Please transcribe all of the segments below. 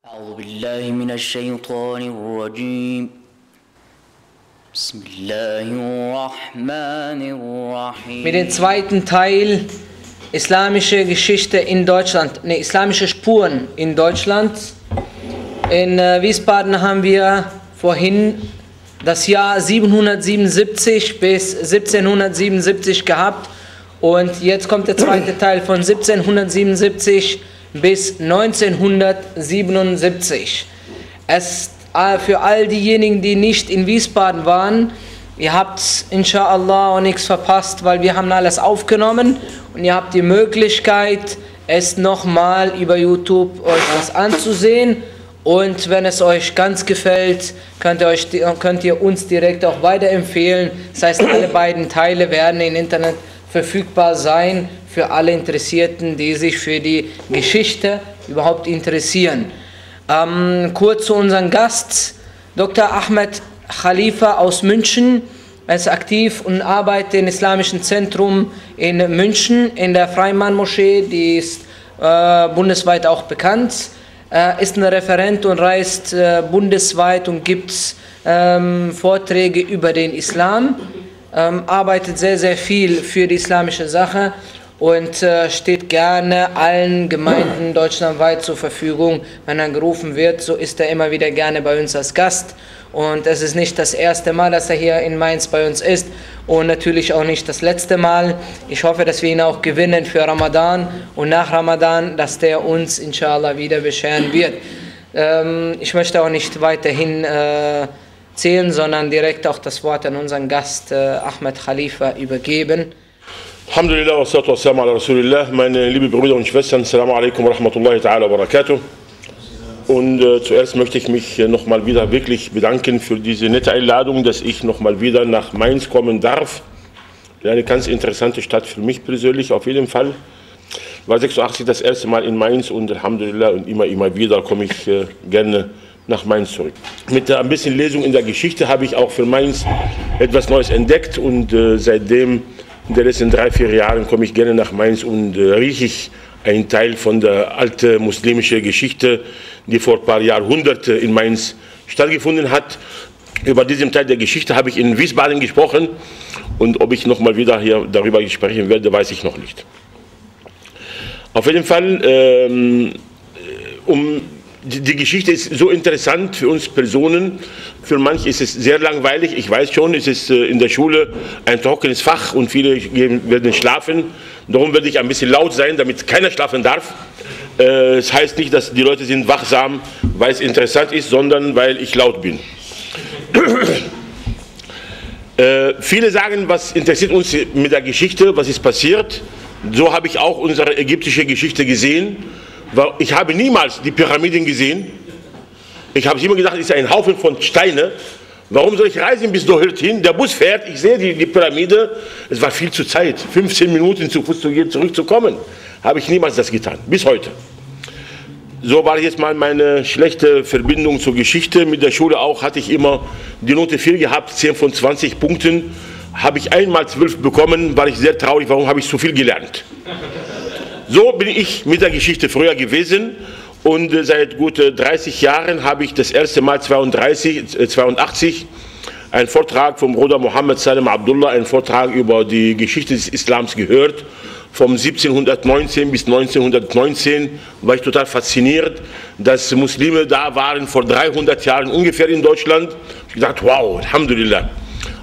أعوذ بالله من الشيطان الرجيم بسم الله الرحمن الرحيم. Mit dem zweiten Teil islamische Geschichte in Deutschland, islamische Spuren in Deutschland. In Wiesbaden haben wir vorhin das Jahr 777 bis 1777 gehabt und jetzt kommt der zweite Teil von 1777 bis 1977. Es für all diejenigen, die nicht in Wiesbaden waren, ihr habt inshallah auch nichts verpasst, weil wir haben alles aufgenommen und ihr habt die Möglichkeit, es nochmal über YouTube euch das anzusehen. Und wenn es euch ganz gefällt, könnt ihr uns direkt auch weiterempfehlen. Das heißt, alle beiden Teile werden im Internet verfügbar sein für alle Interessierten, die sich für die Geschichte überhaupt interessieren. Kurz zu unserem Gast, Dr. Ahmed Khalifa aus München. Er ist aktiv und arbeitet im Islamischen Zentrum in München, in der Freimann-Moschee, die ist bundesweit auch bekannt. Er ist ein Referent und reist bundesweit und gibt Vorträge über den Islam, arbeitet sehr, sehr viel für die islamische Sache und steht gerne allen Gemeinden deutschlandweit zur Verfügung. Wenn er gerufen wird, so ist er immer wieder gerne bei uns als Gast. Und es ist nicht das erste Mal, dass er hier in Mainz bei uns ist und natürlich auch nicht das letzte Mal. Ich hoffe, dass wir ihn auch gewinnen für Ramadan und nach Ramadan, dass der uns inshallah wieder bescheren wird. Ich möchte auch nicht weiterhin zählen, sondern direkt auch das Wort an unseren Gast Ahmed Khalifa übergeben. Alhamdulillah, wassalatu wassalamu ala Rasulillah. Meine lieben Brüder und Schwestern, assalamu alaikum wa rahmatullahi ta'ala wa barakatuh. Und zuerst möchte ich mich nochmal wieder wirklich bedanken für diese nette Einladung, dass ich nochmal wieder nach Mainz kommen darf. Eine ganz interessante Stadt für mich persönlich, auf jeden Fall. War 86 das erste Mal in Mainz und Alhamdulillah und immer wieder komme ich gerne nach Mainz zurück. Mit ein bisschen Lesung in der Geschichte habe ich auch für Mainz etwas Neues entdeckt und seitdem in den letzten 3-4 Jahren komme ich gerne nach Mainz und rieche ich einen Teil von der alten muslimischen Geschichte, die vor ein paar Jahrhunderten in Mainz stattgefunden hat. Über diesen Teil der Geschichte habe ich in Wiesbaden gesprochen und ob ich nochmal wieder hier darüber sprechen werde, weiß ich noch nicht. Auf jeden Fall, die Geschichte ist so interessant für uns Personen, für manche ist es sehr langweilig, ich weiß schon, es ist in der Schule ein trockenes Fach und viele werden schlafen, darum werde ich ein bisschen laut sein, damit keiner schlafen darf. Es heißt nicht, dass die Leute sind wachsam, weil es interessant ist, sondern weil ich laut bin. Viele sagen, was interessiert uns mit der Geschichte, was ist passiert, so habe ich auch unsere ägyptische Geschichte gesehen. Ich habe niemals die Pyramiden gesehen. Ich habe immer gedacht, es ist ein Haufen von Steinen. Warum soll ich reisen bis dorthin? Der Bus fährt, ich sehe die Pyramide. Es war viel zu Zeit, 15 Minuten zu Fuß zu gehen, zurückzukommen. Habe ich niemals das getan, bis heute. So war jetzt mal meine schlechte Verbindung zur Geschichte. Mit der Schule auch hatte ich immer die Note 4 gehabt, 10 von 20 Punkten. Habe ich einmal 12 bekommen, war ich sehr traurig, warum habe ich so viel gelernt? So bin ich mit der Geschichte früher gewesen und seit gut 30 Jahren habe ich das erste Mal 82 einen Vortrag vom Bruder Mohammed Salem Abdullah, einen Vortrag über die Geschichte des Islams gehört. Vom 1719 bis 1919 war ich total fasziniert, dass Muslime da waren vor 300 Jahren ungefähr in Deutschland. Ich dachte, wow, Alhamdulillah.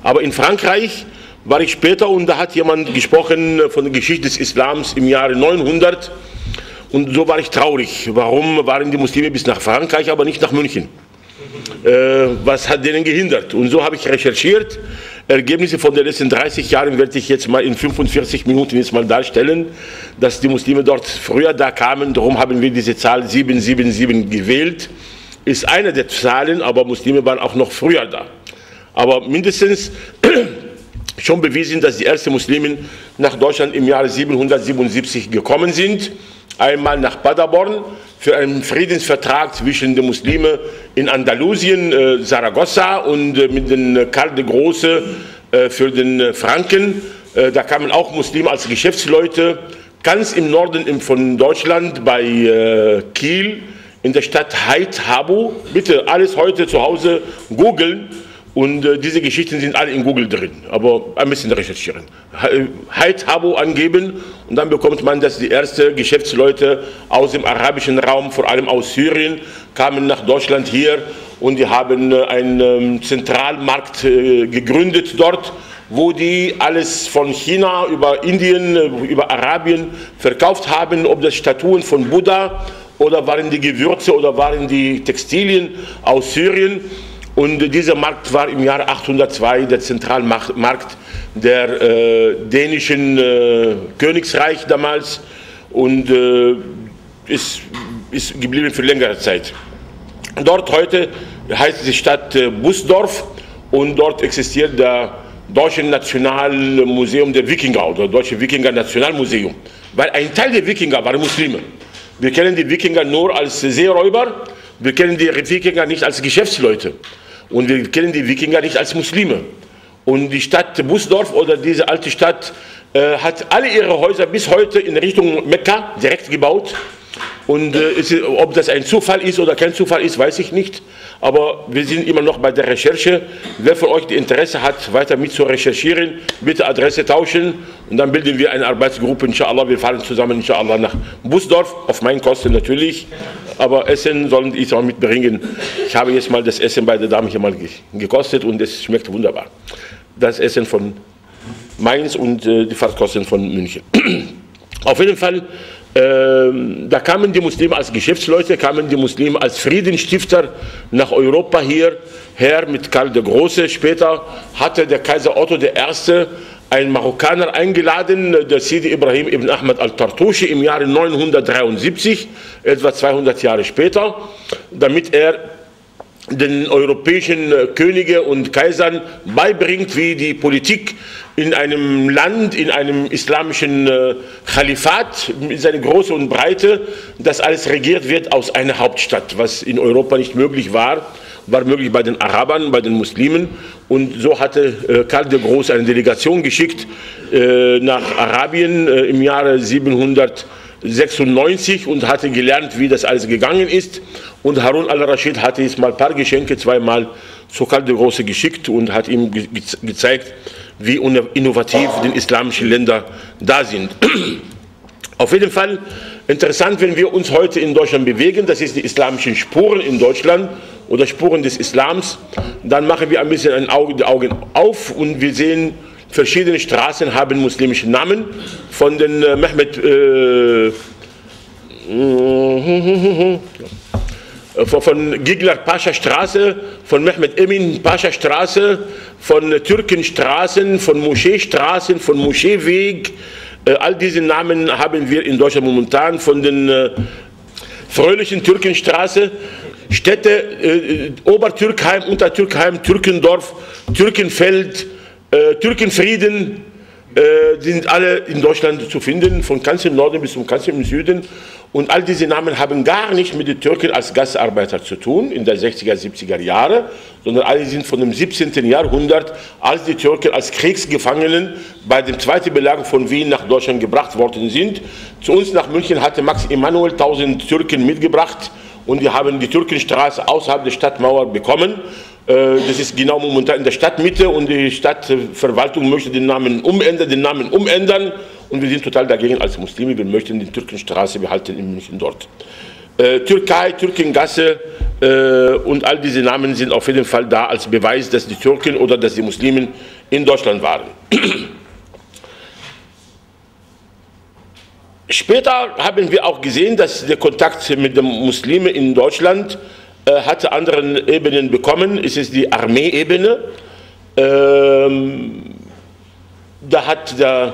Aber in Frankreich war ich später und da hat jemand gesprochen von der Geschichte des Islams im Jahre 900 und so war ich traurig. Warum waren die Muslime bis nach Frankreich, aber nicht nach München? Was hat denen gehindert? Und so habe ich recherchiert. Ergebnisse von den letzten 30 Jahren werde ich jetzt mal in 45 Minuten jetzt mal darstellen, dass die Muslime dort früher da kamen. Darum haben wir diese Zahl 777 gewählt. Ist eine der Zahlen, aber Muslime waren auch noch früher da. Aber mindestens schon bewiesen, dass die ersten Muslimen nach Deutschland im Jahre 777 gekommen sind. Einmal nach Paderborn für einen Friedensvertrag zwischen den Muslimen in Andalusien, Saragossa und mit den Karl der Große für den Franken. Da kamen auch Muslime als Geschäftsleute. Ganz im Norden von Deutschland bei Kiel in der Stadt Heit Habu. Bitte alles heute zu Hause googeln. Und diese Geschichten sind alle in Google drin, aber ein bisschen recherchieren. Heit Habu angeben und dann bekommt man, dass die ersten Geschäftsleute aus dem arabischen Raum, vor allem aus Syrien, kamen nach Deutschland hier und die haben einen Zentralmarkt gegründet dort, wo die alles von China über Indien, über Arabien verkauft haben, ob das Statuen von Buddha oder waren die Gewürze oder waren die Textilien aus Syrien. Und dieser Markt war im Jahre 802 der Zentralmarkt der dänischen Königsreich damals und ist geblieben für längere Zeit. Dort heute heißt die Stadt Busdorf und dort existiert das Deutsche Nationalmuseum der Wikinger oder Deutsche Wikinger Nationalmuseum, weil ein Teil der Wikinger waren Muslime. Wir kennen die Wikinger nur als Seeräuber, wir kennen die Wikinger nicht als Geschäftsleute. Und wir kennen die Wikinger nicht als Muslime. Und die Stadt Busdorf oder diese alte Stadt hat alle ihre Häuser bis heute in Richtung Mekka direkt gebaut. Und ob das ein Zufall ist oder kein Zufall ist, weiß ich nicht. Aber wir sind immer noch bei der Recherche. Wer von euch die Interesse hat, weiter mit zu recherchieren, bitte Adresse tauschen. Und dann bilden wir eine Arbeitsgruppe, inshallah. Wir fahren zusammen, inshallah, nach Busdorf, auf meinen Kosten natürlich. Aber Essen sollen ich auch mitbringen. Ich habe jetzt mal das Essen bei der Dame hier mal gekostet und es schmeckt wunderbar. Das Essen von Mainz und die Fahrtkosten von München. Auf jeden Fall, da kamen die Muslime als Geschäftsleute, kamen die Muslime als Friedensstifter nach Europa hierher mit Karl der Große. Später hatte der Kaiser Otto I. einen Marokkaner eingeladen, der Sidi Ibrahim ibn Ahmad al-Tartushi im Jahre 973, etwa 200 Jahre später, damit er den europäischen Könige und Kaisern beibringt, wie die Politik in einem Land, in einem islamischen Kalifat, in seiner Größe und Breite, das alles regiert wird aus einer Hauptstadt, was in Europa nicht möglich war möglich bei den Arabern, bei den Muslimen. Und so hatte Karl der Große eine Delegation geschickt nach Arabien im Jahre 796 und hatte gelernt, wie das alles gegangen ist. Und Harun al-Raschid hatte jetzt mal ein paar Geschenke zweimal zu Karl der Große geschickt und hat ihm gezeigt, wie innovativ die islamischen Länder da sind. Auf jeden Fall interessant, wenn wir uns heute in Deutschland bewegen, das ist die islamischen Spuren in Deutschland oder Spuren des Islams, dann machen wir ein bisschen die Augen auf und wir sehen, verschiedene Straßen haben muslimische Namen, von den von Gigler Pascha Straße, von Mehmet Emin Pascha Straße, von Türkenstraßen, von Moscheestraßen, von Moscheeweg. All diese Namen haben wir in Deutschland momentan, von den fröhlichen Türkenstraße, Städte, Obertürkheim, Untertürkheim, Türkendorf, Türkenfeld, Türkenfrieden, sind alle in Deutschland zu finden, von ganz im Norden bis zum ganz im Süden. Und all diese Namen haben gar nicht mit den Türken als Gastarbeiter zu tun in den 60er, 70er Jahren, sondern alle sind von dem 17. Jahrhundert, als die Türken als Kriegsgefangenen bei der zweiten Belagerung von Wien nach Deutschland gebracht worden sind. Zu uns nach München hatte Max Emanuel 1000 Türken mitgebracht und wir haben die Türkenstraße außerhalb der Stadtmauer bekommen. Das ist genau momentan in der Stadtmitte und die Stadtverwaltung möchte den Namen umändern und wir sind total dagegen als Muslime, wir möchten die Türkenstraße behalten in München dort. Türkei, Türkengasse und all diese Namen sind auf jeden Fall da als Beweis, dass die Türken oder dass die Muslimen in Deutschland waren. Später haben wir auch gesehen, dass der Kontakt mit den Muslimen in Deutschland hatte andere Ebenen bekommen. Es ist die Armeeebene. Da hat der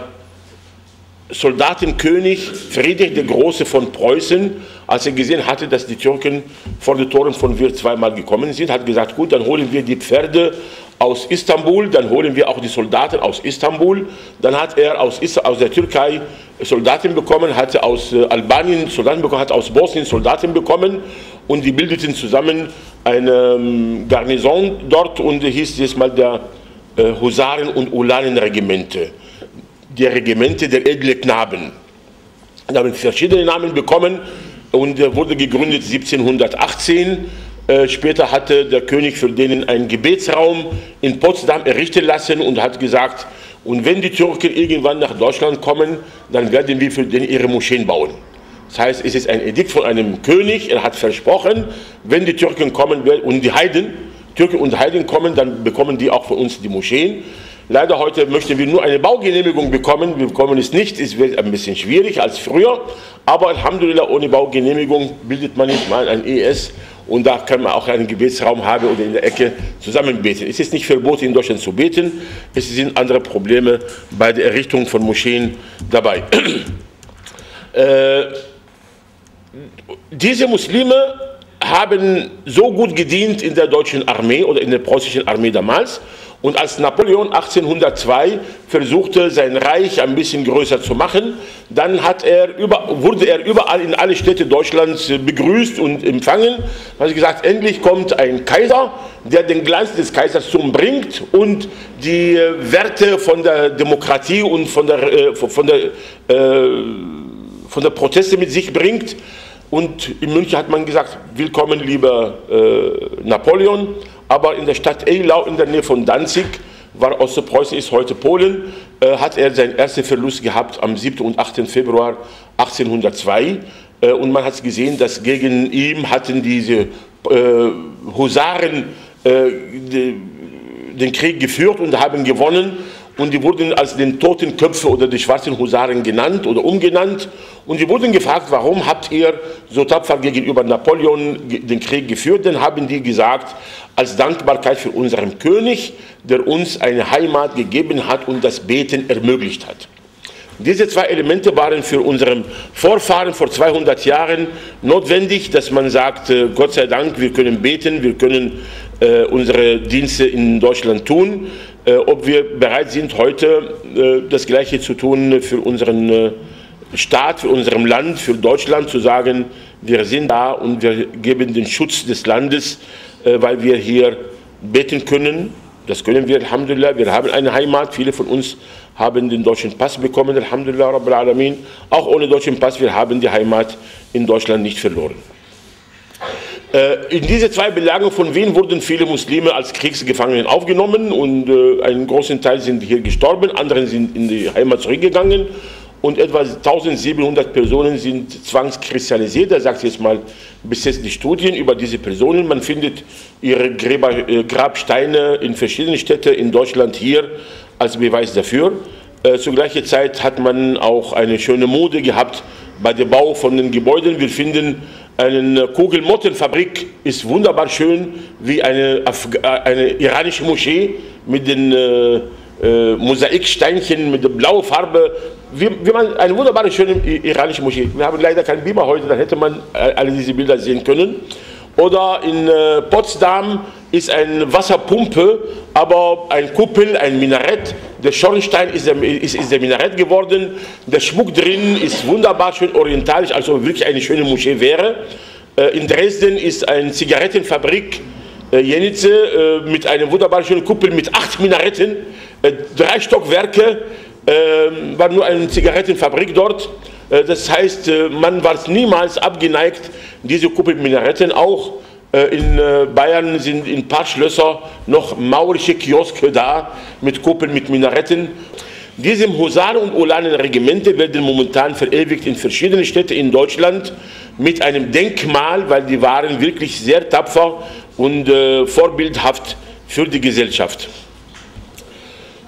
Soldatenkönig Friedrich der Große von Preußen, als er gesehen hatte, dass die Türken vor den Toren von Wir zweimal gekommen sind, hat gesagt, gut, dann holen wir die Pferde aus Istanbul, dann holen wir auch die Soldaten aus Istanbul. Dann hat er aus der Türkei Soldaten bekommen, hatte aus Albanien Soldaten bekommen, hat aus Bosnien Soldaten bekommen und die bildeten zusammen eine Garnison dort und hieß jetzt mal der Husaren- und Ulanenregimente, die Regimente der edlen Knaben. Die haben verschiedene Namen bekommen. und wurde gegründet 1718. Später hatte der König für den einen Gebetsraum in Potsdam errichten lassen und hat gesagt, und wenn die Türken irgendwann nach Deutschland kommen, dann werden wir für den ihre Moscheen bauen. Das heißt, es ist ein Edikt von einem König, er hat versprochen, wenn die Türken kommen und die Heiden, Türken und Heiden kommen, dann bekommen die auch von uns die Moscheen. Leider heute möchten wir nur eine Baugenehmigung bekommen, wir bekommen es nicht, es wird ein bisschen schwierig als früher, aber Alhamdulillah, ohne Baugenehmigung bildet man nicht mal ein ES und da kann man auch einen Gebetsraum haben oder in der Ecke zusammen beten. Es ist nicht verboten in Deutschland zu beten, es sind andere Probleme bei der Errichtung von Moscheen dabei. Diese Muslime haben so gut gedient in der deutschen Armee oder in der preußischen Armee damals. Und als Napoleon 1802 versuchte, sein Reich ein bisschen größer zu machen, dann wurde er überall in alle Städte Deutschlands begrüßt und empfangen. Da hat gesagt, endlich kommt ein Kaiser, der den Glanz des Kaisertums bringt und die Werte von der Demokratie und von der Proteste mit sich bringt. Und in München hat man gesagt, willkommen lieber Napoleon, aber in der Stadt Eylau in der Nähe von Danzig, war Ostpreußen, ist heute Polen, hat er seinen ersten Verlust gehabt am 7. und 8. Februar 1802 und man hat gesehen, dass gegen ihn hatten diese Husaren den Krieg geführt und haben gewonnen. Und die wurden als den Totenköpfe oder die schwarzen Husaren genannt oder umgenannt. Und die wurden gefragt, warum habt ihr so tapfer gegenüber Napoleon den Krieg geführt? Dann haben die gesagt, als Dankbarkeit für unseren König, der uns eine Heimat gegeben hat und das Beten ermöglicht hat. Diese zwei Elemente waren für unseren Vorfahren vor 200 Jahren notwendig, dass man sagt, Gott sei Dank, wir können beten, wir können unsere Dienste in Deutschland tun. Ob wir bereit sind, heute das Gleiche zu tun für unseren Staat, für unserem Land, für Deutschland, zu sagen, wir sind da und wir geben den Schutz des Landes, weil wir hier beten können. Das können wir, Alhamdulillah, wir haben eine Heimat, viele von uns haben den deutschen Pass bekommen, Alhamdulillah, Rabbil Alamin. Auch ohne deutschen Pass, wir haben die Heimat in Deutschland nicht verloren. In diese zwei Belagerungen von Wien wurden viele Muslime als Kriegsgefangenen aufgenommen und einen großen Teil sind hier gestorben, andere sind in die Heimat zurückgegangen und etwa 1700 Personen sind zwangschristallisiert. Da sagt jetzt mal bis jetzt die Studien über diese Personen. Man findet ihre Grabsteine in verschiedenen Städten in Deutschland hier als Beweis dafür. Zur gleichen Zeit hat man auch eine schöne Mode gehabt bei dem Bau von den Gebäuden. Wir finden eine Kugelmottenfabrik, ist wunderbar schön, wie eine iranische Moschee mit den Mosaiksteinchen, mit der blauen Farbe, wie man eine wunderbare, schöne iranische Moschee. Wir haben leider keinen Beamer heute, dann hätte man alle diese Bilder sehen können. Oder in Potsdam ist eine Wasserpumpe, aber ein Kuppel, ein Minarett. Der Schornstein ist der Minarett geworden. Der Schmuck drin ist wunderbar, schön orientalisch, also wirklich eine schöne Moschee wäre. In Dresden ist eine Zigarettenfabrik, Jenice, mit einer wunderbar schönen Kuppel mit 8 Minaretten, 3 Stockwerke, war nur eine Zigarettenfabrik dort. Das heißt, man war niemals abgeneigt, diese Kuppelminaretten auch. In Bayern sind in ein paar Schlösser noch maurische Kioske da, mit Kuppeln, mit Minaretten. Diese Husaren- und Ulanenregimente werden momentan verewigt in verschiedenen Städten in Deutschland mit einem Denkmal, weil die waren wirklich sehr tapfer und vorbildhaft für die Gesellschaft.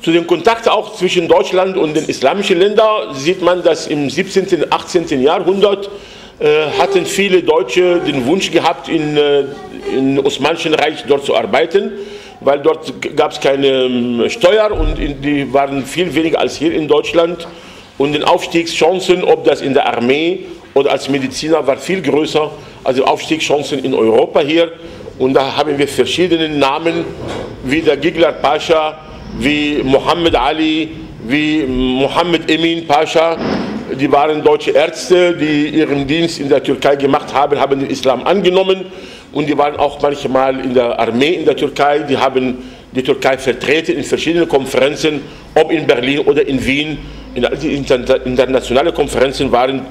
Zu dem Kontakt auch zwischen Deutschland und den islamischen Ländern sieht man, dass im 17. und 18. Jahrhundert hatten viele Deutsche den Wunsch gehabt, im Osmanischen Reich dort zu arbeiten, weil dort gab es keine Steuer und die waren viel weniger als hier in Deutschland. Und die Aufstiegschancen, ob das in der Armee oder als Mediziner, war viel größer als die Aufstiegschancen in Europa hier. Und da haben wir verschiedene Namen, wie der Gigler Pascha, wie Mohammed Ali, wie Mohammed Emin Pascha. Die waren deutsche Ärzte, die ihren Dienst in der Türkei gemacht haben, haben den Islam angenommen und die waren auch manchmal in der Armee in der Türkei. Die haben die Türkei vertreten in verschiedenen Konferenzen, ob in Berlin oder in Wien. In internationalen Konferenzen waren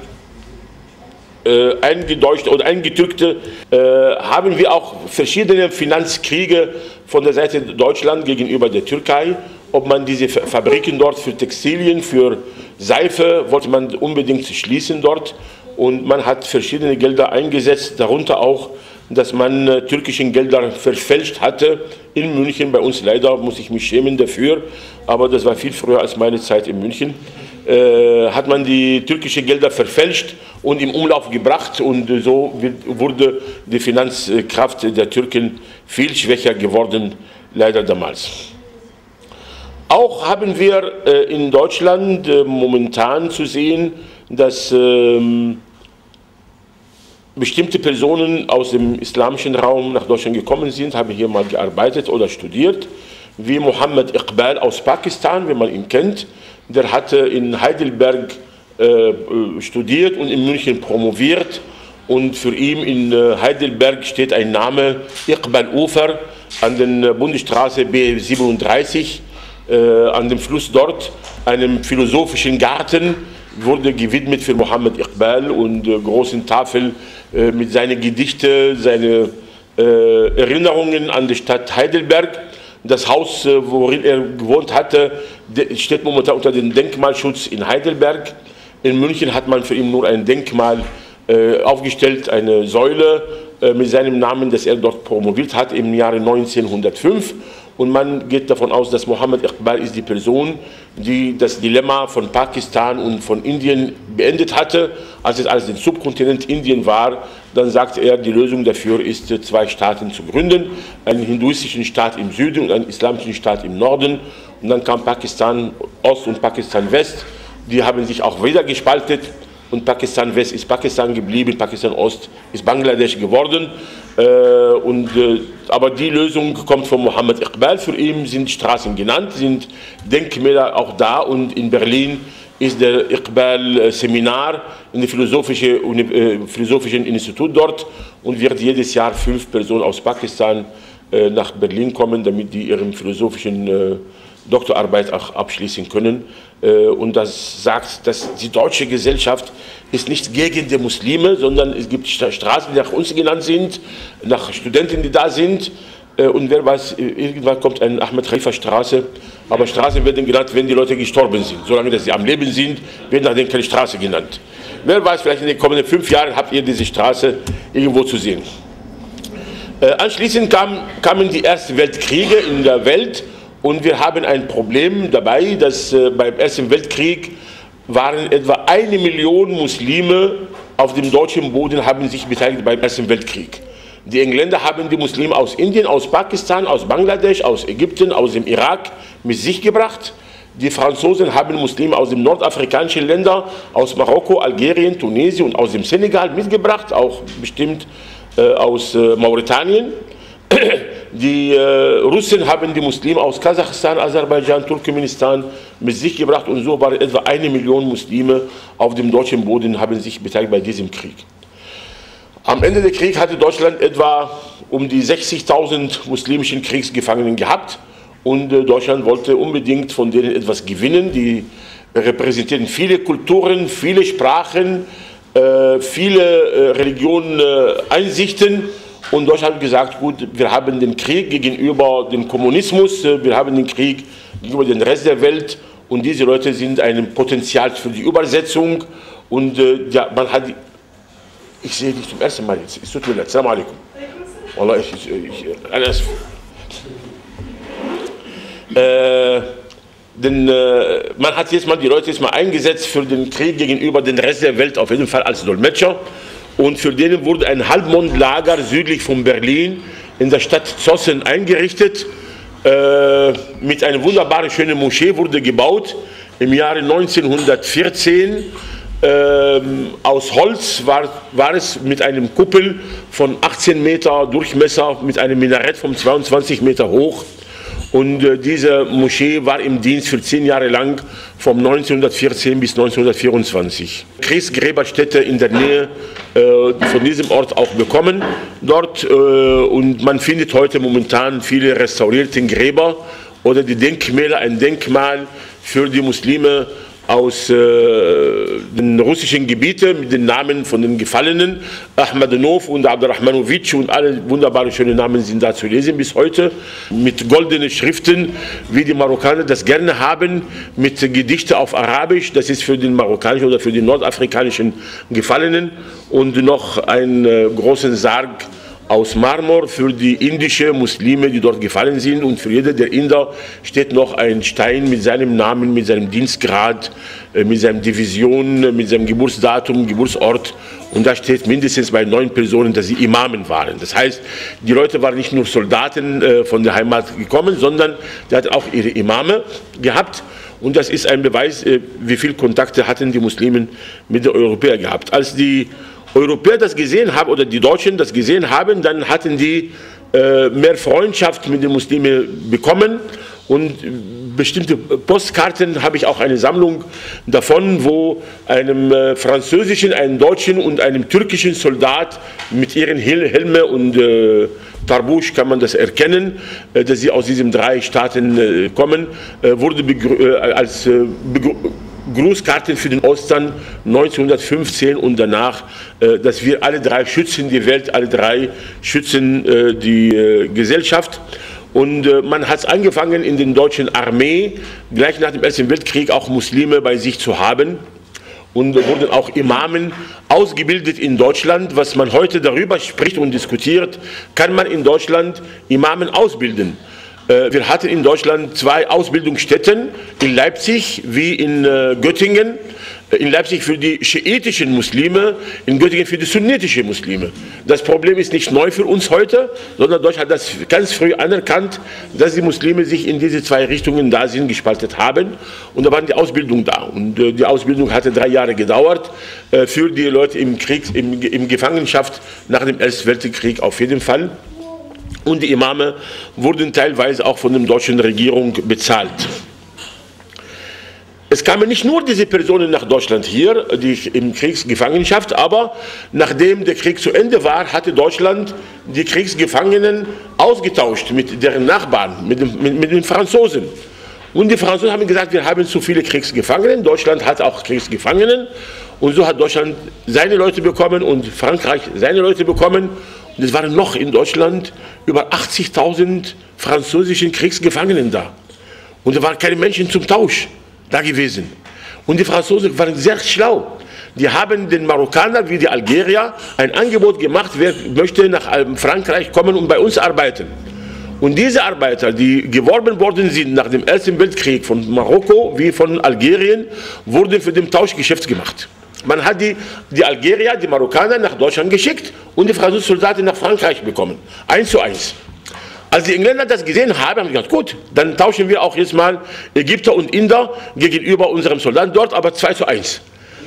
eingedeutschte oder eingetückte, haben wir auch verschiedene Finanzkriege von der Seite Deutschland gegenüber der Türkei. Ob man diese Fabriken dort für Textilien, für Seife, wollte man unbedingt schließen dort. Und man hat verschiedene Gelder eingesetzt, darunter auch, dass man türkischen Gelder verfälscht hatte in München. Bei uns leider muss ich mich schämen dafür, aber das war viel früher als meine Zeit in München. Hat man die türkischen Gelder verfälscht und im Umlauf gebracht und so wurde die Finanzkraft der Türken viel schwächer geworden, leider damals. Auch haben wir in Deutschland momentan zu sehen, dass bestimmte Personen aus dem islamischen Raum nach Deutschland gekommen sind, haben hier mal gearbeitet oder studiert, wie Mohammed Iqbal aus Pakistan, wenn man ihn kennt. Der hatte in Heidelberg studiert und in München promoviert. Und für ihn in Heidelberg steht ein Name, Iqbal Ufer, an der Bundesstraße B37, an dem Fluss dort, einem philosophischen Garten, wurde gewidmet für Mohammed Iqbal und großen Tafel mit seinen Gedichten, seine Erinnerungen an die Stadt Heidelberg. Das Haus, worin er gewohnt hatte, steht momentan unter dem Denkmalschutz in Heidelberg. In München hat man für ihn nur ein Denkmal aufgestellt, eine Säule mit seinem Namen, dass er dort promoviert hat im Jahre 1905. Und man geht davon aus, dass Mohammed Iqbal ist die Person, die das Dilemma von Pakistan und von Indien beendet hatte. Als es alles den Subkontinent Indien war, dann sagte er, die Lösung dafür ist, 2 Staaten zu gründen. Einen hinduistischen Staat im Süden und einen islamischen Staat im Norden. Und dann kam Pakistan Ost und Pakistan West. Die haben sich auch wieder gespaltet. Und Pakistan West ist Pakistan geblieben, Pakistan Ost ist Bangladesch geworden. Aber die Lösung kommt von Mohammed Iqbal. Für ihn sind Straßen genannt, sind Denkmäler auch da. Und in Berlin ist der Iqbal-Seminar in dem Philosophischen Institut dort und wird jedes Jahr 5 Personen aus Pakistan nach Berlin kommen, damit die ihren philosophischen Doktorarbeit auch abschließen können. Und das sagt, dass die deutsche Gesellschaft ist nicht gegen die Muslime, sondern es gibt Straßen, die nach uns genannt sind, nach Studenten, die da sind. Und wer weiß, irgendwann kommt eine Ahmed Khalifa Straße, aber Straßen werden genannt, wenn die Leute gestorben sind. Solange dass sie am Leben sind, wird nach denen keine Straße genannt. Wer weiß, vielleicht in den kommenden 5 Jahren habt ihr diese Straße irgendwo zu sehen. Anschließend kamen die Ersten Weltkriege in der Welt. Und wir haben ein Problem dabei, dass beim Ersten Weltkrieg waren etwa 1 Million Muslime auf dem deutschen Boden haben sich beteiligt beim Ersten Weltkrieg. Die Engländer haben die Muslime aus Indien, aus Pakistan, aus Bangladesch, aus Ägypten, aus dem Irak mit sich gebracht. Die Franzosen haben Muslime aus den nordafrikanischen Ländern, aus Marokko, Algerien, Tunesien und aus dem Senegal mitgebracht, auch bestimmt aus Mauretanien. Die Russen haben die Muslime aus Kasachstan, Aserbaidschan, Turkmenistan mit sich gebracht und so waren etwa 1 Million Muslime auf dem deutschen Boden, haben sich beteiligt bei diesem Krieg. Am Ende des Krieges hatte Deutschland etwa um die 60.000 muslimischen Kriegsgefangenen gehabt und Deutschland wollte unbedingt von denen etwas gewinnen. Die repräsentieren viele Kulturen, viele Sprachen, viele Religionen, Einsichten. Und Deutschland hat gesagt, gut, wir haben den Krieg gegenüber dem Kommunismus, wir haben den Krieg gegenüber dem Rest der Welt und diese Leute sind ein Potenzial für die Übersetzung und ja, man hat, ich sehe dich zum ersten Mal jetzt, es tut mir leid, Assalamu alaikum. Wallah, man hat jetzt mal die Leute jetzt mal eingesetzt für den Krieg gegenüber dem Rest der Welt, auf jeden Fall als Dolmetscher. Und für denen wurde ein Halbmondlager südlich von Berlin in der Stadt Zossen eingerichtet. Mit einer wunderbaren, schönen Moschee wurde gebaut. Im Jahre 1914 aus Holz war es mit einem Kuppel von 18 Meter Durchmesser, mit einem Minarett von 22 Meter hoch. Und diese Moschee war im Dienst für 10 Jahre lang, von 1914 bis 1924. Kriegsgräberstätte in der Nähe von diesem Ort auch bekommen dort. Und man findet heute momentan viele restaurierte Gräber oder die Denkmäler, ein Denkmal für die Muslime aus den russischen Gebieten mit den Namen von den Gefallenen, Ahmadinov und Abdurrahmanowitsch und alle wunderbare schöne Namen sind da zu lesen bis heute, mit goldenen Schriften, wie die Marokkaner das gerne haben, mit Gedichten auf Arabisch, das ist für den marokkanischen oder für die nordafrikanischen Gefallenen, und noch einen großen Sarg aus Marmor für die indischen Muslime, die dort gefallen sind, und für jeden der Inder steht noch ein Stein mit seinem Namen, mit seinem Dienstgrad, mit seiner Division, mit seinem Geburtsdatum, Geburtsort, und da steht mindestens bei 9 Personen, dass sie Imamen waren. Das heißt, die Leute waren nicht nur Soldaten von der Heimat gekommen, sondern die hatten auch ihre Imame gehabt, und das ist ein Beweis, wie viele Kontakte hatten die Muslimen mit den Europäern gehabt. Als die Europäer das gesehen haben, oder die Deutschen das gesehen haben, dann hatten die mehr Freundschaft mit den Muslimen bekommen, und bestimmte Postkarten habe ich auch eine Sammlung davon, wo einem französischen, einem deutschen und einem türkischen Soldat mit ihren Helme und Tarbusch kann man das erkennen, dass sie aus diesen 3 Staaten kommen, wurde als Grußkarten für den Ostern 1915 und danach, dass wir alle 3 schützen die Welt, alle 3 schützen die Gesellschaft. Und man hat es angefangen in der deutschen Armee, gleich nach dem Ersten Weltkrieg auch Muslime bei sich zu haben. Und wurden auch Imamen ausgebildet in Deutschland. Was man heute darüber spricht und diskutiert, kann man in Deutschland Imamen ausbilden. Wir hatten in Deutschland 2 Ausbildungsstätten, in Leipzig wie in Göttingen. In Leipzig für die schiitischen Muslime, in Göttingen für die sunnitischen Muslime. Das Problem ist nicht neu für uns heute, sondern Deutschland hat das ganz früh anerkannt, dass die Muslime sich in diese 2 Richtungen da sind, gespalten haben. Und da war die Ausbildung da. Und die Ausbildung hatte 3 Jahre gedauert, für die Leute im Gefangenschaft nach dem Ersten Weltkrieg auf jeden Fall. Und die Imame wurden teilweise auch von der deutschen Regierung bezahlt. Es kamen nicht nur diese Personen nach Deutschland hier, die in Kriegsgefangenschaft, aber nachdem der Krieg zu Ende war, hatte Deutschland die Kriegsgefangenen ausgetauscht mit deren Nachbarn, mit den Franzosen. Und die Franzosen haben gesagt, wir haben zu viele Kriegsgefangene, Deutschland hat auch Kriegsgefangenen, und so hat Deutschland seine Leute bekommen und Frankreich seine Leute bekommen. Und es waren noch in Deutschland über 80.000 französischen Kriegsgefangenen da. Und da waren keine Menschen zum Tausch da gewesen. Und die Franzosen waren sehr schlau. Die haben den Marokkanern wie die Algerier ein Angebot gemacht, wer möchte nach Frankreich kommen und bei uns arbeiten. Und diese Arbeiter, die geworben worden sind nach dem Ersten Weltkrieg von Marokko wie von Algerien, wurden für den Tauschgeschäft gemacht. Man hat die Algerier, die Marokkaner nach Deutschland geschickt und die französischen Soldaten nach Frankreich bekommen. 1:1. Als die Engländer das gesehen haben, haben sie gesagt, gut, dann tauschen wir auch jetzt mal Ägypter und Inder gegenüber unserem Soldaten dort, aber 2:1.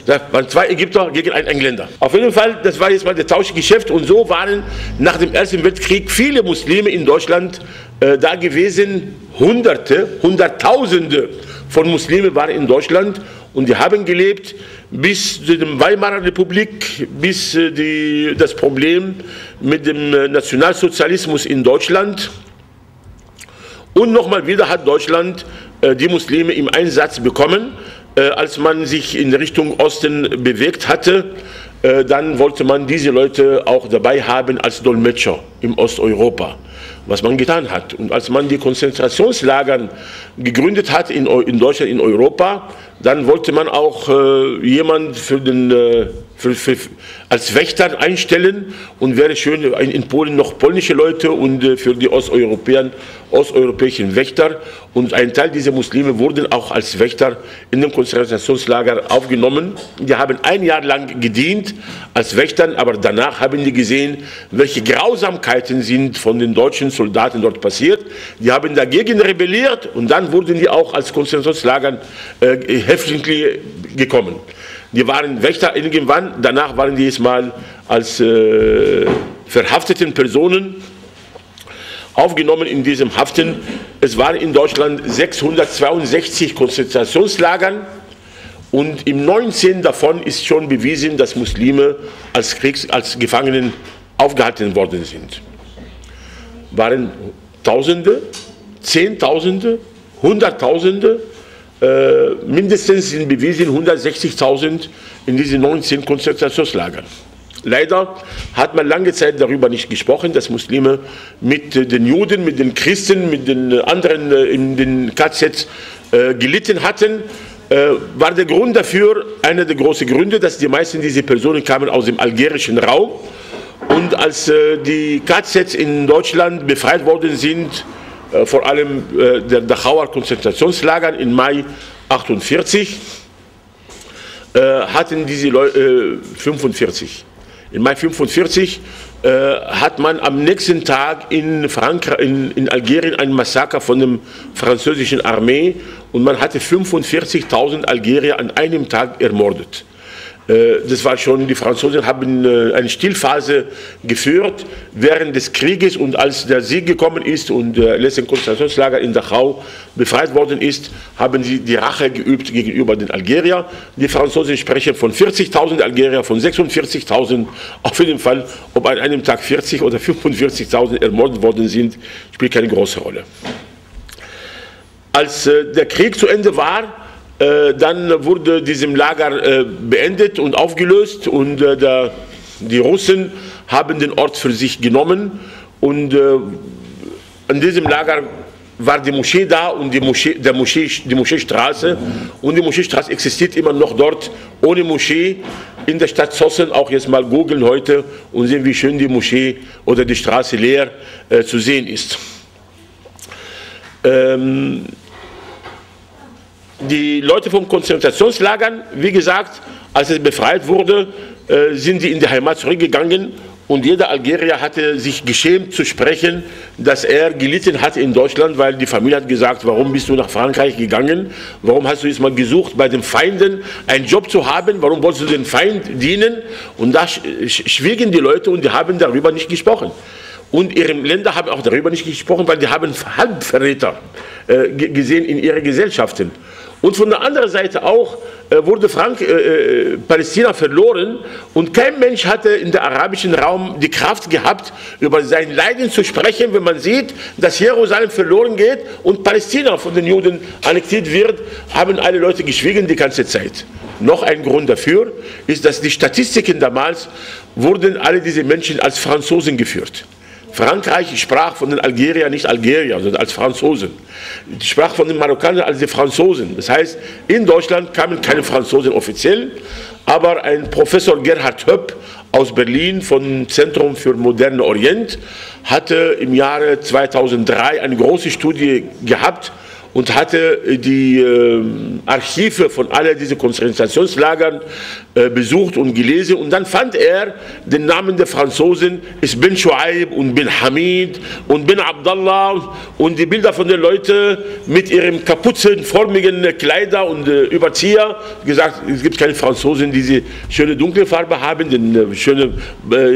Da waren 2 Ägypter gegen einen Engländer. Auf jeden Fall, das war jetzt mal das Tauschgeschäft, und so waren nach dem Ersten Weltkrieg viele Muslime in Deutschland da gewesen. Hunderttausende von Muslimen waren in Deutschland, und die haben gelebt bis zur Weimarer Republik, bis das Problem mit dem Nationalsozialismus in Deutschland. Und nochmal wieder hat Deutschland die Muslime im Einsatz bekommen. Als man sich in Richtung Osten bewegt hatte, dann wollte man diese Leute auch dabei haben als Dolmetscher im Osteuropa, was man getan hat. Und als man die Konzentrationslager gegründet hat in Deutschland, in Europa, dann wollte man auch jemanden als Wächter einstellen, und wäre schön in Polen noch polnische Leute und für die osteuropäischen Wächter. Und ein Teil dieser Muslime wurden auch als Wächter in dem Konzentrationslager aufgenommen. Die haben 1 Jahr lang gedient als Wächtern, aber danach haben die gesehen, welche Grausamkeiten sind von den deutschen Soldaten dort passiert. Die haben dagegen rebelliert, und dann wurden die auch als Konzentrationslager Häftlinge gekommen. Die waren Wächter irgendwann, danach waren die jetzt mal als verhafteten Personen aufgenommen in diesem Haften. Es waren in Deutschland 662 Konzentrationslager, und im 19 davon ist schon bewiesen, dass Muslime als Gefangenen aufgehalten worden sind. Waren Tausende, Zehntausende, Hunderttausende, mindestens sind bewiesen 160.000 in diesen 19 Konzentrationslagern. Leider hat man lange Zeit darüber nicht gesprochen, dass Muslime mit den Juden, mit den Christen, mit den anderen in den KZs gelitten hatten. War der Grund dafür, einer der großen Gründe, dass die meisten dieser Personen kamen aus dem algerischen Raum. Und als die KZs in Deutschland befreit worden sind, vor allem der Dachauer Konzentrationslager im Mai 1948, hatten diese Leute 45. Im Mai 1945 hat man am nächsten Tag in Algerien ein Massaker von der französischen Armee und man hatte 45.000 Algerier an einem Tag ermordet. Das war schon, die Franzosen haben eine Stillphase geführt während des Krieges, und als der Sieg gekommen ist und das letzte Konzentrationslager in Dachau befreit worden ist, haben sie die Rache geübt gegenüber den Algeriern. Die Franzosen sprechen von 40.000 Algerier, von 46.000. Auf jeden Fall, ob an einem Tag 40 oder 45.000 ermordet worden sind, spielt keine große Rolle. Als der Krieg zu Ende war, dann wurde diesem Lager beendet und aufgelöst, und die Russen haben den Ort für sich genommen, und an diesem Lager war die Moschee da und die Moscheestraße, und die Moscheestraße existiert immer noch dort ohne Moschee in der Stadt Zossen. Auch jetzt mal googeln heute und sehen, wie schön die Moschee oder die Straße leer zu sehen ist. Die Leute vom Konzentrationslagern, wie gesagt, als es befreit wurde, sind sie in die Heimat zurückgegangen, und jeder Algerier hatte sich geschämt zu sprechen, dass er gelitten hat in Deutschland, weil die Familie hat gesagt: Warum bist du nach Frankreich gegangen? Warum hast du jetzt mal gesucht, bei den Feinden einen Job zu haben? Warum wolltest du den Feind dienen? Und da schwiegen die Leute und die haben darüber nicht gesprochen. Und ihre Länder haben auch darüber nicht gesprochen, weil die haben Halbverräter gesehen in ihren Gesellschaften. Und von der anderen Seite auch wurde Palästina verloren, und kein Mensch hatte in der arabischen Raum die Kraft gehabt, über sein Leiden zu sprechen, wenn man sieht, dass Jerusalem verloren geht und Palästina von den Juden annektiert wird, haben alle Leute geschwiegen die ganze Zeit. Noch ein Grund dafür ist, dass die Statistiken damals wurden alle diese Menschen als Franzosen geführt. Frankreich sprach von den Algeriern nicht Algerier, sondern als Franzosen. Die sprach von den Marokkanern als die Franzosen. Das heißt, in Deutschland kamen keine Franzosen offiziell, aber ein Professor Gerhard Höpp aus Berlin vom Zentrum für Moderne Orient hatte im Jahre 2003 eine große Studie gehabt und hatte die Archive von all diesen Konzentrationslagern besucht und gelesen, und dann fand er den Namen der Franzosen, ist Bin Shuaib und Bin Hamid und Bin Abdallah, und die Bilder von den Leuten mit ihren kapuzenformigen Kleider und Überzieher, gesagt, es gibt keine Franzosen, die diese schöne dunkle Farbe haben, den schönen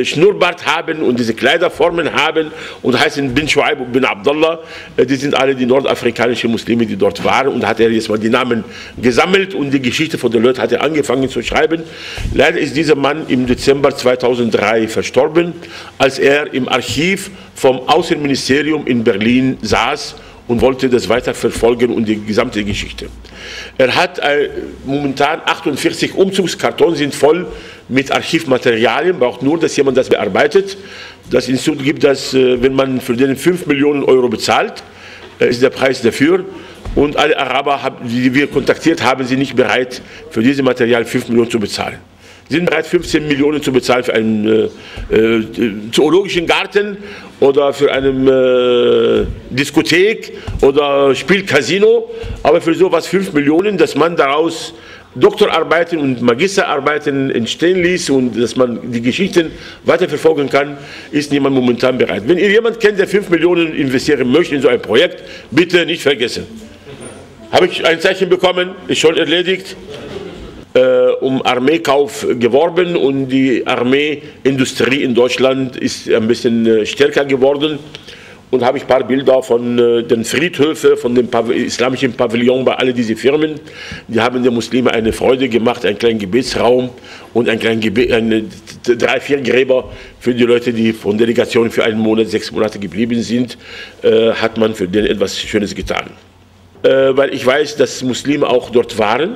Schnurrbart haben und diese Kleiderformen haben und heißen Bin Shuaib und Bin Abdallah. Die sind alle die nordafrikanischen Muslime, die dort waren, und hat er jetzt mal die Namen gesammelt und die Geschichte von den Leuten hat er angefangen zu schreiben. Leider ist dieser Mann im Dezember 2003 verstorben, als er im Archiv vom Außenministerium in Berlin saß und wollte das weiter verfolgen und die gesamte Geschichte. Er hat momentan 48 Umzugskartons sind voll mit Archivmaterialien, braucht nur, dass jemand das bearbeitet. Das Institut gibt das, wenn man für den 5 Millionen Euro bezahlt, ist der Preis dafür. Und alle Araber, die wir kontaktiert haben, sind nicht bereit, für dieses Material 5 Millionen zu bezahlen. Sie sind bereit, 15 Millionen zu bezahlen für einen zoologischen Garten oder für eine Diskothek oder Spielcasino. Aber für sowas 5 Millionen, dass man daraus Doktorarbeiten und Magisterarbeiten entstehen ließ und dass man die Geschichten weiterverfolgen kann, ist niemand momentan bereit. Wenn ihr jemanden kennt, der 5 Millionen investieren möchte in so ein Projekt, bitte nicht vergessen. Habe ich ein Zeichen bekommen, ist schon erledigt, um Armeekauf geworben, und die Armeeindustrie in Deutschland ist ein bisschen stärker geworden. Und habe ich ein paar Bilder von den Friedhöfen, von dem islamischen Pavillon bei all diesen Firmen. Die haben den Muslimen eine Freude gemacht, einen kleinen Gebetsraum und ein kleinen 3-4 Gräber für die Leute, die von Delegationen für einen Monat, 6 Monate geblieben sind, hat man für denen etwas Schönes getan. weil ich weiß, dass Muslime auch dort waren.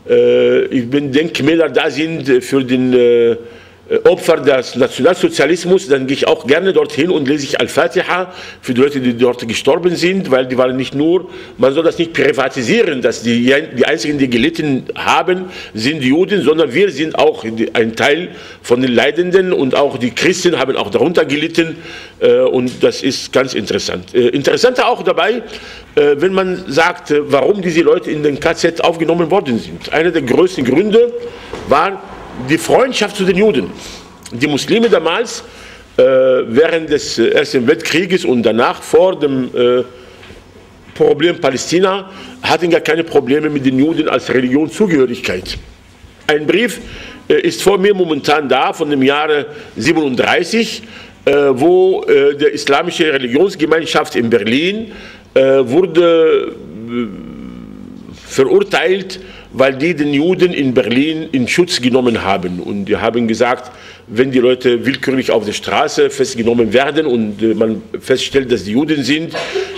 Wenn Denkmäler da sind für den Opfer des Nationalsozialismus, dann gehe ich auch gerne dorthin und lese ich Al-Fatiha für die Leute, die dort gestorben sind, weil die waren nicht nur, man soll das nicht privatisieren, dass die einzigen, die gelitten haben, sind die Juden, sondern wir sind auch ein Teil von den Leidenden und auch die Christen haben auch darunter gelitten und das ist ganz interessant. Interessanter auch dabei, wenn man sagt, warum diese Leute in den KZ aufgenommen worden sind. Einer der größten Gründe war die Freundschaft zu den Juden. Die Muslime damals, während des Ersten Weltkrieges und danach vor dem Problem Palästina, hatten gar keine Probleme mit den Juden als Religionszugehörigkeit. Ein Brief ist vor mir momentan da, von dem Jahre 37, wo der islamische Religionsgemeinschaft in Berlin wurde verurteilt, weil die den Juden in Berlin in Schutz genommen haben. Und die haben gesagt, wenn die Leute willkürlich auf der Straße festgenommen werden und man feststellt, dass die Juden sind,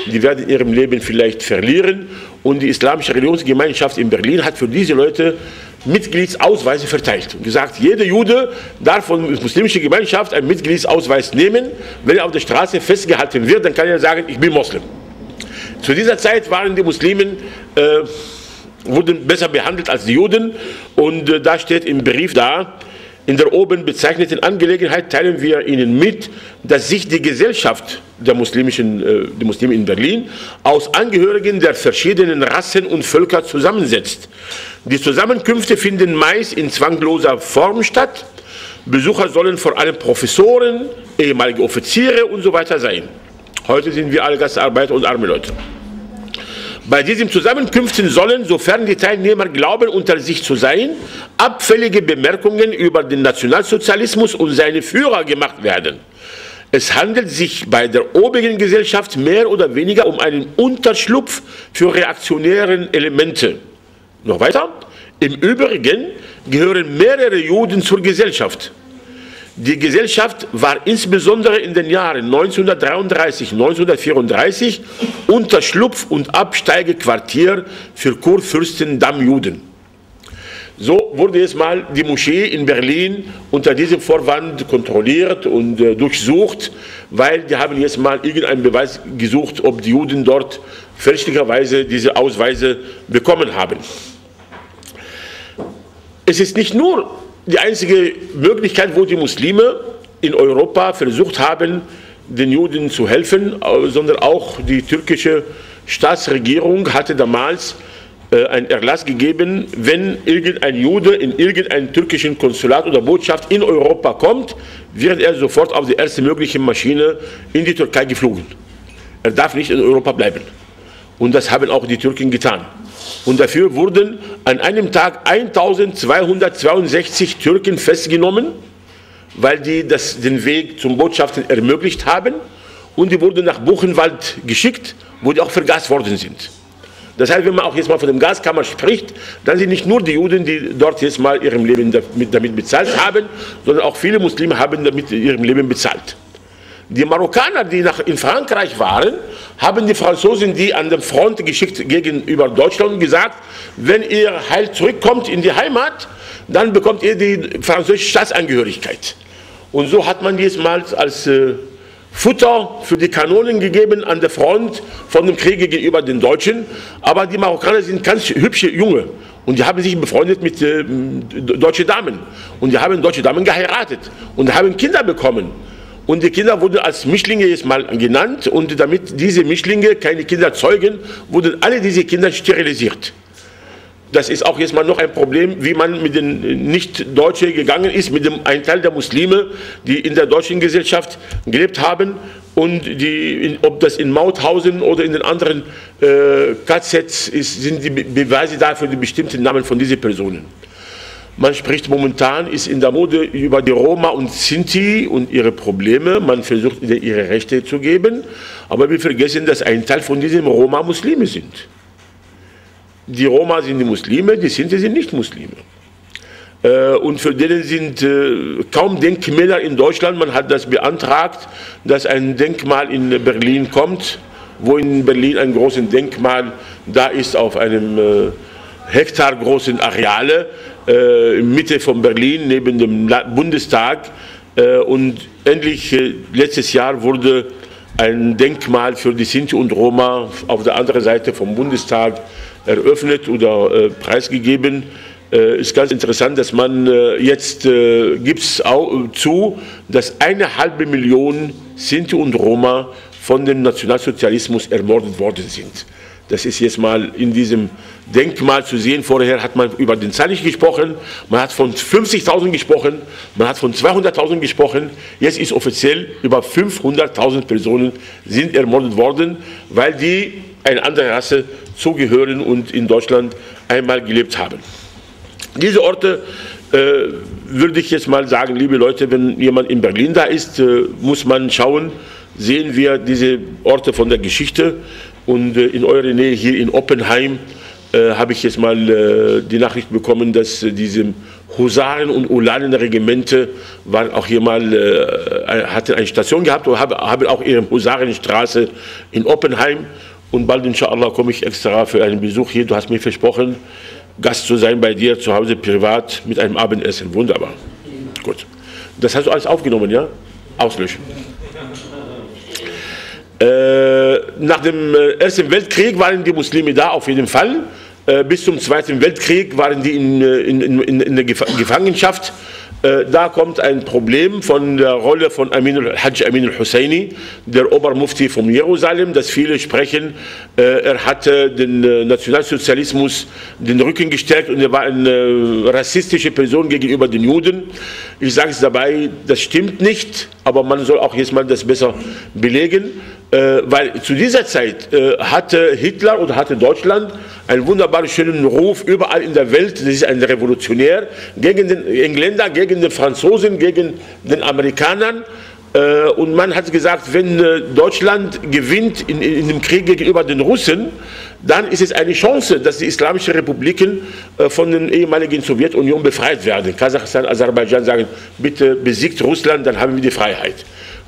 die werden in ihrem Leben vielleicht verlieren. Und die islamische Religionsgemeinschaft in Berlin hat für diese Leute Mitgliedsausweise verteilt und gesagt, jeder Jude darf von der muslimischen Gemeinschaft einen Mitgliedsausweis nehmen. Wenn er auf der Straße festgehalten wird, dann kann er sagen, ich bin Moslem. Zu dieser Zeit waren die Muslimen wurden besser behandelt als die Juden und da steht im Brief da, in der oben bezeichneten Angelegenheit teilen wir Ihnen mit, dass sich die Gesellschaft der Muslime in Berlin aus Angehörigen der verschiedenen Rassen und Völker zusammensetzt. Die Zusammenkünfte finden meist in zwangloser Form statt. Besucher sollen vor allem Professoren, ehemalige Offiziere und so weiter sein. Heute sind wir alle Gastarbeiter und arme Leute. Bei diesen Zusammenkünften sollen, sofern die Teilnehmer glauben, unter sich zu sein, abfällige Bemerkungen über den Nationalsozialismus und seine Führer gemacht werden. Es handelt sich bei der obigen Gesellschaft mehr oder weniger um einen Unterschlupf für reaktionäre Elemente. Noch weiter? Im Übrigen gehören mehrere Juden zur Gesellschaft. Die Gesellschaft war insbesondere in den Jahren 1933, 1934 Unterschlupf- und Absteigequartier für Kurfürstendamm-Juden. So wurde jetzt mal die Moschee in Berlin unter diesem Vorwand kontrolliert und durchsucht, weil die haben jetzt mal irgendeinen Beweis gesucht, ob die Juden dort fälschlicherweise diese Ausweise bekommen haben. Es ist nicht nur die einzige Möglichkeit, wo die Muslime in Europa versucht haben, den Juden zu helfen, sondern auch die türkische Staatsregierung hatte damals einen Erlass gegeben, wenn irgendein Jude in irgendein türkischen Konsulat oder Botschaft in Europa kommt, wird er sofort auf die erste mögliche Maschine in die Türkei geflogen. Er darf nicht in Europa bleiben. Und das haben auch die Türken getan. Und dafür wurden an einem Tag 1262 Türken festgenommen, weil die den Weg zum Botschaften ermöglicht haben. Und die wurden nach Buchenwald geschickt, wo die auch vergast worden sind. Das heißt, wenn man auch jetzt mal von dem Gaskammer spricht, dann sind nicht nur die Juden, die dort jetzt mal ihrem Leben damit bezahlt haben, sondern auch viele Muslime haben damit ihrem Leben bezahlt. Die Marokkaner, die in Frankreich waren, haben die Franzosen, die an der Front geschickt gegenüber Deutschland, gesagt, wenn ihr heil zurückkommt in die Heimat, dann bekommt ihr die französische Staatsangehörigkeit. Und so hat man jetzt mal als Futter für die Kanonen gegeben an der Front von dem Krieg gegenüber den Deutschen. Aber die Marokkaner sind ganz hübsche Junge und die haben sich befreundet mit deutschen Damen. Und die haben deutsche Damen geheiratet und haben Kinder bekommen. Und die Kinder wurden als Mischlinge jetzt mal genannt und damit diese Mischlinge keine Kinder zeugen, wurden alle diese Kinder sterilisiert. Das ist auch jetzt mal noch ein Problem, wie man mit den Nicht-Deutschen gegangen ist, mit ein Teil der Muslime, die in der deutschen Gesellschaft gelebt haben und ob das in Mauthausen oder in den anderen KZs ist, sind die Beweise dafür die bestimmten Namen von diesen Personen. Man spricht momentan, ist in der Mode über die Roma und Sinti und ihre Probleme. Man versucht ihnen ihre Rechte zu geben, aber wir vergessen, dass ein Teil von diesen Roma Muslime sind. Die Roma sind die Muslime, die Sinti sind nicht Muslime. Und für denen sind kaum Denkmäler in Deutschland. Man hat das beantragt, dass ein Denkmal in Berlin kommt wo in Berlin ein großes Denkmal da ist auf einem Hektar großen Areale, in Mitte von Berlin, neben dem Bundestag. Und endlich letztes Jahr wurde ein Denkmal für die Sinti und Roma auf der anderen Seite vom Bundestag eröffnet oder preisgegeben. Ist ganz interessant, dass man jetzt gibt es zu, dass 1,5 Millionen Sinti und Roma von dem Nationalsozialismus ermordet worden sind. Das ist jetzt mal in diesem Denkmal zu sehen. Vorher hat man über den Zahl nicht gesprochen, man hat von 50.000 gesprochen, man hat von 200.000 gesprochen. Jetzt ist offiziell über 500.000 Personen sind ermordet worden, weil die einer anderen Rasse zugehören und in Deutschland einmal gelebt haben. Diese Orte würde ich jetzt mal sagen, liebe Leute, wenn jemand in Berlin da ist, muss man schauen, sehen wir diese Orte von der Geschichte. Und in eurer Nähe hier in Oppenheim habe ich jetzt mal die Nachricht bekommen, dass diese Husaren- und Ulanenregimente waren auch hier mal, hatten eine Station gehabt und haben auch ihre Husarenstraße in Oppenheim. Und bald, inshallah, komme ich extra für einen Besuch hier. Du hast mir versprochen, Gast zu sein bei dir zu Hause privat mit einem Abendessen. Wunderbar. Gut. Das hast du alles aufgenommen, ja? Auslöschen. Nach dem Ersten Weltkrieg waren die Muslime da, auf jeden Fall. Bis zum Zweiten Weltkrieg waren die in der Gefangenschaft. Da kommt ein Problem von der Rolle von Hajj Amin al-Husseini, der Obermufti von Jerusalem, dass viele sprechen, er hatte den Nationalsozialismus den Rücken gestärkt und er war eine rassistische Person gegenüber den Juden. Ich sage es dabei, das stimmt nicht, aber man soll auch jetzt mal das besser belegen, weil zu dieser Zeit hatte Hitler oder hatte Deutschland einen wunderbar schönen Ruf überall in der Welt. Das ist ein Revolutionär gegen den Engländer, gegen den Franzosen, gegen den Amerikanern. Und man hat gesagt, wenn Deutschland gewinnt in dem Krieg gegenüber den Russen, dann ist es eine Chance, dass die islamischen Republiken von der ehemaligen Sowjetunion befreit werden. Kasachstan, Aserbaidschan sagen, bitte besiegt Russland, dann haben wir die Freiheit.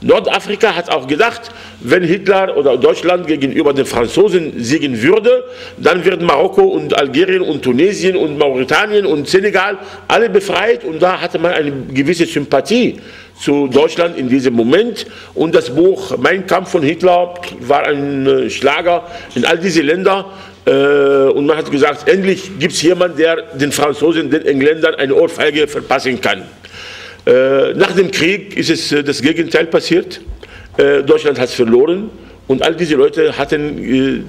Nordafrika hat auch gedacht, wenn Hitler oder Deutschland gegenüber den Franzosen siegen würde, dann wird Marokko und Algerien und Tunesien und Mauretanien und Senegal alle befreit und da hatte man eine gewisse Sympathie zu Deutschland in diesem Moment und das Buch Mein Kampf von Hitler war ein Schlager in all diese Länder und man hat gesagt, endlich gibt es jemanden, der den Franzosen, den Engländern eine Ohrfeige verpassen kann. Nach dem Krieg ist es das Gegenteil passiert. Deutschland hat es verloren und all diese Leute hatten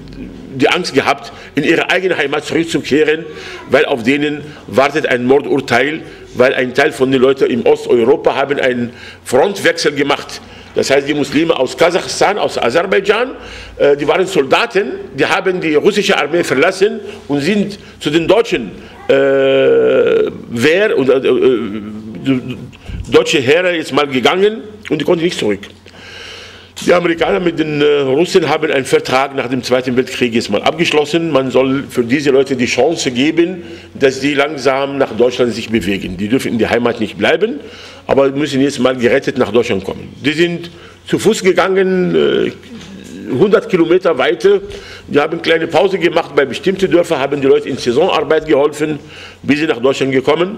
die Angst gehabt, in ihre eigene Heimat zurückzukehren, weil auf denen wartet ein Mordurteil, weil ein Teil von den Leuten in Osteuropa haben einen Frontwechsel gemacht. Das heißt, die Muslime aus Kasachstan, aus Aserbaidschan, die waren Soldaten, die haben die russische Armee verlassen und sind zu den deutschen deutsche Heere jetzt mal gegangen und die konnten nicht zurück. Die Amerikaner mit den Russen haben einen Vertrag nach dem Zweiten Weltkrieg jetzt mal abgeschlossen. Man soll für diese Leute die Chance geben, dass sie langsam nach Deutschland sich bewegen. Die dürfen in der Heimat nicht bleiben, aber müssen jetzt mal gerettet nach Deutschland kommen. Die sind zu Fuß gegangen, 100 Kilometer weiter. Die haben eine kleine Pause gemacht bei bestimmten Dörfern, haben die Leute in Saisonarbeit geholfen, bis sie nach Deutschland gekommen.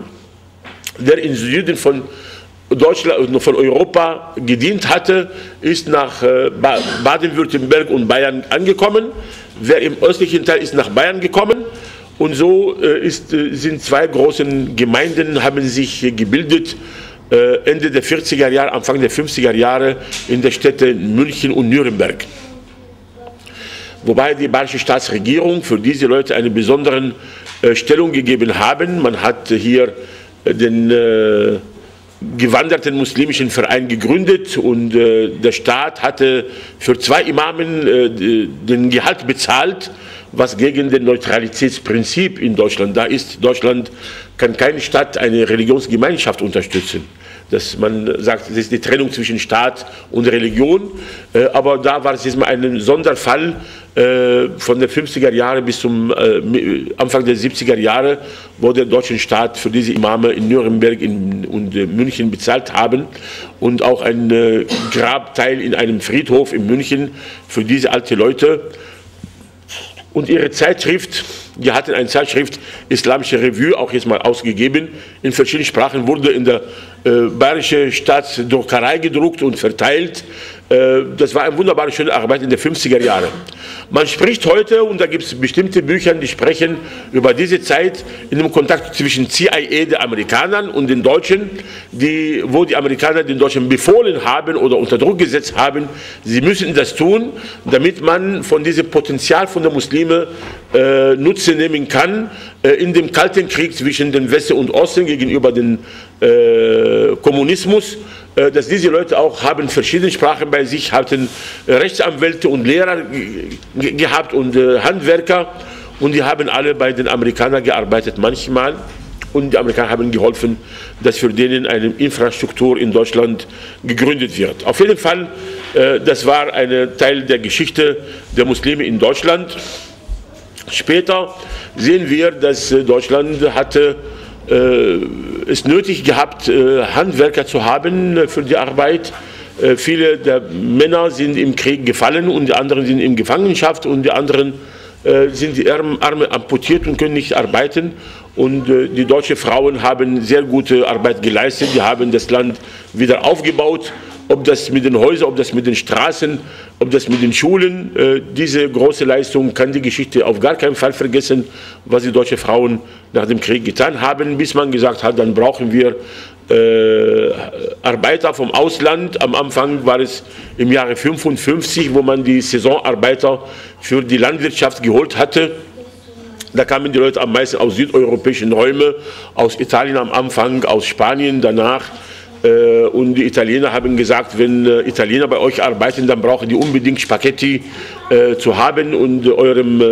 Der im Süden von Deutschland, von Europa gedient hatte, ist nach Baden-Württemberg und Bayern angekommen. Wer im östlichen Teil ist nach Bayern gekommen. Und so sind zwei große Gemeinden haben sich gebildet, Ende der 40er Jahre, Anfang der 50er Jahre in der Städte München und Nürnberg. Wobei die bayerische Staatsregierung für diese Leute eine besondere Stellung gegeben haben. Man hat hier den gewanderten muslimischen Verein gegründet und der Staat hatte für 2 Imamen den Gehalt bezahlt, was gegen das Neutralitätsprinzip in Deutschland da ist. Deutschland kann keine Stadt eine Religionsgemeinschaft unterstützen. dass man sagt, das ist die Trennung zwischen Staat und Religion. Aber da war es jetzt mal ein Sonderfall von den 50er Jahren bis zum Anfang der 70er Jahre, wo der deutsche Staat für diese Imame in Nürnberg und München bezahlt haben und auch ein Grabteil in einem Friedhof in München für diese alten Leute. Und ihre Zeitschrift, die hatten eine Zeitschrift, Islamische Revue, auch jetzt mal ausgegeben. In verschiedenen Sprachen wurde in der Bayerische Staatsdruckerei gedruckt und verteilt. Das war eine wunderbare, schöne Arbeit in den 50er Jahren. Man spricht heute, und da gibt es bestimmte Bücher, die sprechen über diese Zeit in dem Kontakt zwischen CIA, den Amerikanern, und den Deutschen, wo die Amerikaner den Deutschen befohlen haben oder unter Druck gesetzt haben, sie müssen das tun, damit man von diesem Potenzial von den Muslimen Nutzen nehmen kann, in dem Kalten Krieg zwischen dem Westen und Osten gegenüber dem Kommunismus, dass diese Leute auch haben verschiedene Sprachen bei sich, hatten Rechtsanwälte und Lehrer gehabt und Handwerker, und die haben alle bei den Amerikanern gearbeitet manchmal, und die Amerikaner haben geholfen, dass für denen eine Infrastruktur in Deutschland gegründet wird. Auf jeden Fall, das war ein Teil der Geschichte der Muslime in Deutschland. Später sehen wir, dass Deutschland hatte es nötig gehabt, Handwerker zu haben für die Arbeit. Viele der Männer sind im Krieg gefallen und die anderen sind in Gefangenschaft, und die anderen sind die Arme amputiert und können nicht arbeiten. Und die deutschen Frauen haben sehr gute Arbeit geleistet. Die haben das Land wieder aufgebaut. Ob das mit den Häusern, ob das mit den Straßen, ob das mit den Schulen, diese große Leistung kann die Geschichte auf gar keinen Fall vergessen, was die deutschen Frauen nach dem Krieg getan haben, bis man gesagt hat, dann brauchen wir Arbeiter vom Ausland. Am Anfang war es im Jahre 1955, wo man die Saisonarbeiter für die Landwirtschaft geholt hatte. Da kamen die Leute am meisten aus südeuropäischen Räumen, aus Italien am Anfang, aus Spanien danach. Und die Italiener haben gesagt, wenn Italiener bei euch arbeiten, dann brauchen die unbedingt Spaghetti zu haben, und eurem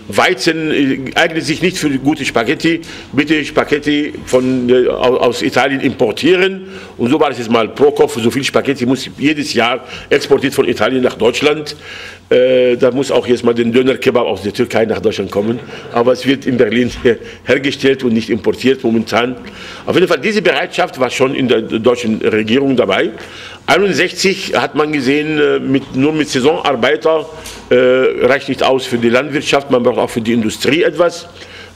Weizen eignet sich nicht für gute Spaghetti. Bitte Spaghetti aus Italien importieren. Und so war es jetzt mal pro Kopf. So viel Spaghetti muss jedes Jahr exportiert von Italien nach Deutschland. Da muss auch jetzt mal den Döner-Kebab aus der Türkei nach Deutschland kommen. Aber es wird in Berlin hergestellt und nicht importiert momentan. Auf jeden Fall, diese Bereitschaft war schon in der deutschen Regierung dabei. 1961 hat man gesehen, nur mit Saisonarbeiter reicht nicht aus für die Landwirtschaft, man braucht auch für die Industrie etwas.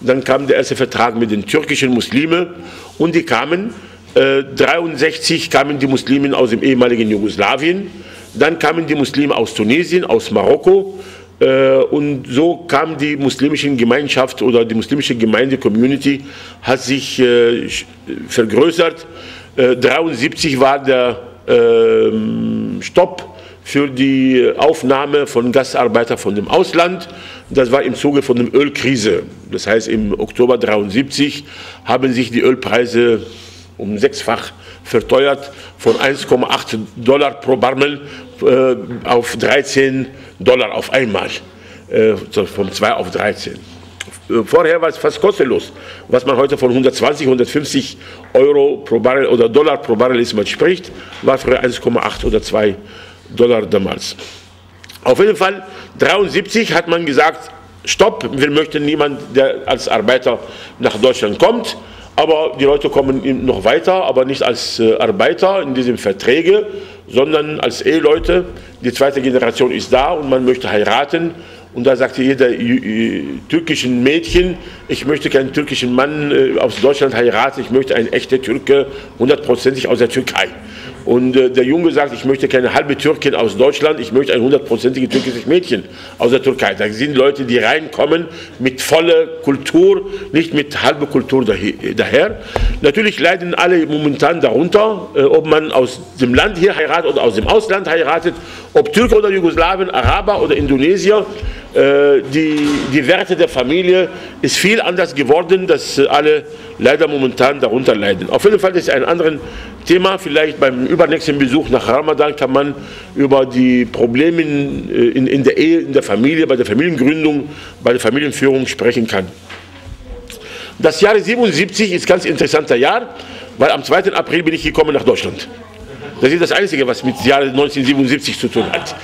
Dann kam der erste Vertrag mit den türkischen Muslimen, und die kamen, 1963 kamen die Muslimen aus dem ehemaligen Jugoslawien, dann kamen die Muslime aus Tunesien, aus Marokko, und so kam die muslimische Gemeinschaft oder die muslimische Gemeinde-Community hat sich vergrößert. 1973 war der Stopp für die Aufnahme von Gastarbeitern von dem Ausland. Das war im Zuge von der Ölkrise. Das heißt, im Oktober 1973 haben sich die Ölpreise um 6-fach verteuert, von $1,8 pro Barmel auf $13 auf einmal, von 2 auf 13. Vorher war es fast kostenlos, was man heute von 120, 150 Euro pro Barrel oder Dollar pro Barrel ist, man spricht, war früher 1,8 oder $2 damals. Auf jeden Fall, 1973 hat man gesagt, stopp, wir möchten niemanden, der als Arbeiter nach Deutschland kommt, aber die Leute kommen noch weiter, aber nicht als Arbeiter in diesen Verträgen, sondern als Eheleute. Die zweite Generation ist da und man möchte heiraten. Und da sagte jeder türkischen Mädchen, ich möchte keinen türkischen Mann aus Deutschland heiraten, ich möchte einen echten Türke, 100%ig aus der Türkei. Und der Junge sagt, ich möchte keine halbe Türkin aus Deutschland, ich möchte ein 100%iges türkisches Mädchen aus der Türkei. Da sind Leute, die reinkommen mit voller Kultur, nicht mit halber Kultur daher. Natürlich leiden alle momentan darunter, ob man aus dem Land hier heiratet oder aus dem Ausland heiratet, ob Türke oder Jugoslawen, Araber oder Indonesier. Die Werte der Familie ist viel anders geworden, dass alle leider momentan darunter leiden. Auf jeden Fall ist ein anderes Thema, vielleicht beim übernächsten Besuch nach Ramadan kann man über die Probleme in der Ehe, in der Familie, bei der Familiengründung, bei der Familienführung sprechen kann. Das Jahr 1977 ist ein ganz interessanter Jahr. weil am 2. April bin ich gekommen nach Deutschland. Das ist das Einzige, was mit dem Jahr 1977 zu tun hat.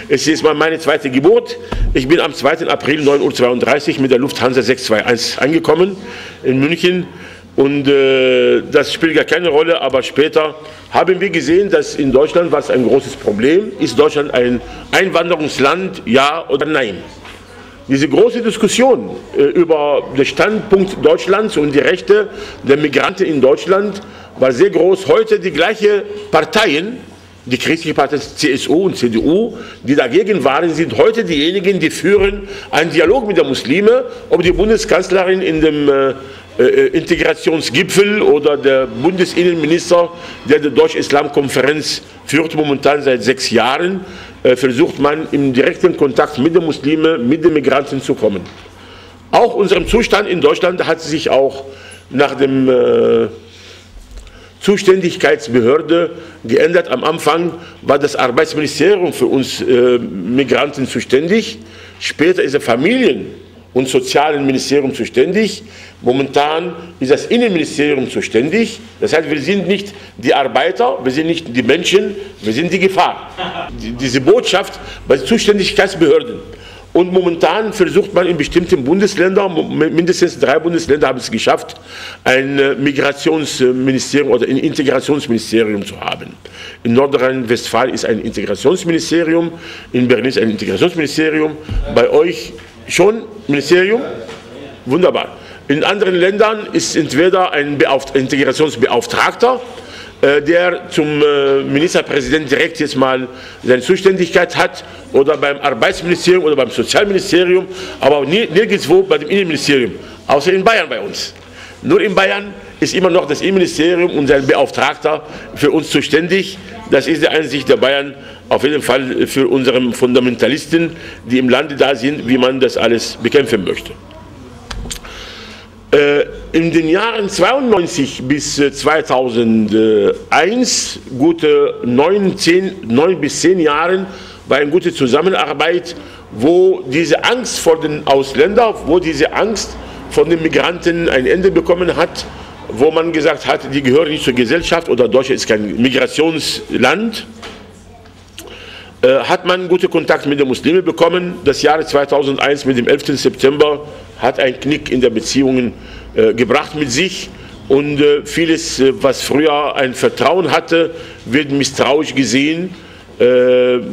Es ist meine zweite Geburt. Ich bin am 2. April 9:32 Uhr mit der Lufthansa 621 angekommen in München. Und das spielt gar keine Rolle, aber später haben wir gesehen, dass in Deutschland was ein großes Problem ist. Ist Deutschland ein Einwanderungsland, ja oder nein? Diese große Diskussion über den Standpunkt Deutschlands und die Rechte der Migranten in Deutschland war sehr groß. Heute die gleichen Parteien, die christliche Partei CSU und CDU, die dagegen waren, sind heute diejenigen, die führen einen Dialog mit den Muslimen, ob die Bundeskanzlerin in dem Integrationsgipfel oder der Bundesinnenminister, der die Deutsch-Islam-Konferenz führt, momentan seit 6 Jahren, versucht man im direkten Kontakt mit den Muslimen, mit den Migranten zu kommen. Auch unserem Zustand in Deutschland hat sich auch nach dem Zuständigkeitsbehörde geändert. Am Anfang war das Arbeitsministerium für uns Migranten zuständig, später ist das Familien- und Sozialministerium zuständig. Momentan ist das Innenministerium zuständig. Das heißt, wir sind nicht die Arbeiter, wir sind nicht die Menschen, wir sind die Gefahr. Diese Botschaft bei den Zuständigkeitsbehörden. Und momentan versucht man in bestimmten Bundesländern, mindestens 3 Bundesländer haben es geschafft, ein Migrationsministerium oder ein Integrationsministerium zu haben. In Nordrhein-Westfalen ist ein Integrationsministerium, in Berlin ist ein Integrationsministerium, bei euch schon Ministerium? Wunderbar. In anderen Ländern ist entweder ein Integrationsbeauftragter, der zum Ministerpräsidenten direkt jetzt mal seine Zuständigkeit hat, oder beim Arbeitsministerium oder beim Sozialministerium, aber nirgendwo bei dem Innenministerium, außer in Bayern bei uns. Nur in Bayern ist immer noch das Innenministerium und sein Beauftragter für uns zuständig. Das ist die Einsicht der Bayern, auf jeden Fall für unsere Fundamentalisten, die im Lande da sind, wie man das alles bekämpfen möchte. In den Jahren 92 bis 2001, gute 9 bis 10 Jahren, war eine gute Zusammenarbeit, wo diese Angst vor den Ausländern, wo diese Angst von den Migranten ein Ende bekommen hat, wo man gesagt hat, die gehören nicht zur Gesellschaft oder Deutschland ist kein Migrationsland, hat man gute Kontakt mit den Muslimen bekommen. Das Jahr 2001 mit dem 11. September hat einen Knick in der Beziehungen gebracht mit sich, und vieles, was früher ein Vertrauen hatte, wird misstrauisch gesehen. Die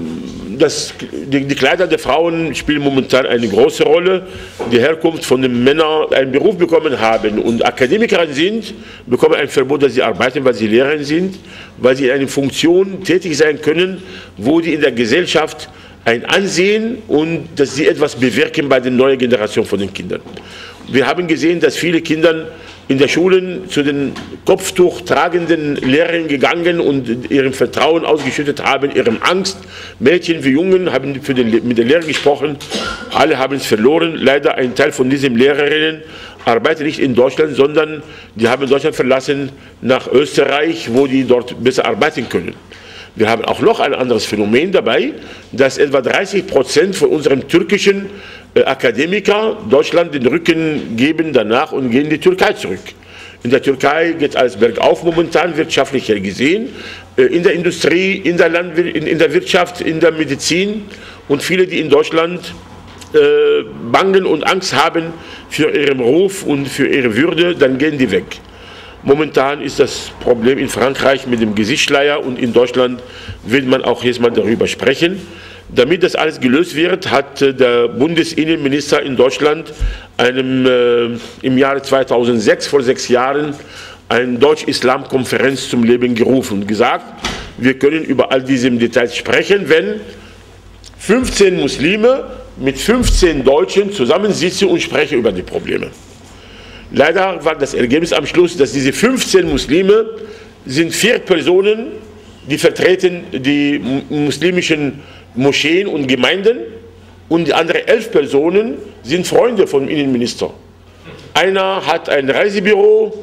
Kleider der Frauen spielen momentan eine große Rolle. Die Herkunft von den Männern einen Beruf bekommen haben und Akademiker sind, bekommen ein Verbot, dass sie arbeiten, weil sie Lehrer sind, weil sie in einer Funktion tätig sein können, wo die in der Gesellschaft ein Ansehen und dass sie etwas bewirken bei der neuen Generation von den Kindern. Wir haben gesehen, dass viele Kinder in der Schulen zu den Kopftuch tragenden Lehrern gegangen und ihrem Vertrauen ausgeschüttet haben, ihrem Angst. Mädchen wie Jungen haben mit den Lehrern gesprochen, alle haben es verloren. Leider ein Teil von diesen Lehrerinnen arbeitet nicht in Deutschland, sondern die haben Deutschland verlassen nach Österreich, wo die dort besser arbeiten können. Wir haben auch noch ein anderes Phänomen dabei, dass etwa 30% von unseren türkischen Akademiker Deutschland den Rücken geben danach und gehen in die Türkei zurück. In der Türkei geht alles bergauf momentan, wirtschaftlich gesehen, in der Industrie, in der Wirtschaft, in der Medizin, und viele, die in Deutschland bangen und Angst haben für ihren Ruf und für ihre Würde, dann gehen die weg. Momentan ist das Problem in Frankreich mit dem Gesichtsschleier, und in Deutschland will man auch jetzt mal darüber sprechen. Damit das alles gelöst wird, hat der Bundesinnenminister in Deutschland im Jahre 2006, vor 6 Jahren, eine Deutsch-Islam-Konferenz zum Leben gerufen und gesagt, wir können über all diese Details sprechen, wenn 15 Muslime mit 15 Deutschen zusammensitzen und sprechen über die Probleme. Leider war das Ergebnis am Schluss, dass diese 15 Muslime sind 4 Personen, die vertreten die muslimischen Moscheen und Gemeinden, und die anderen 11 Personen sind Freunde vom Innenminister. Einer hat ein Reisebüro,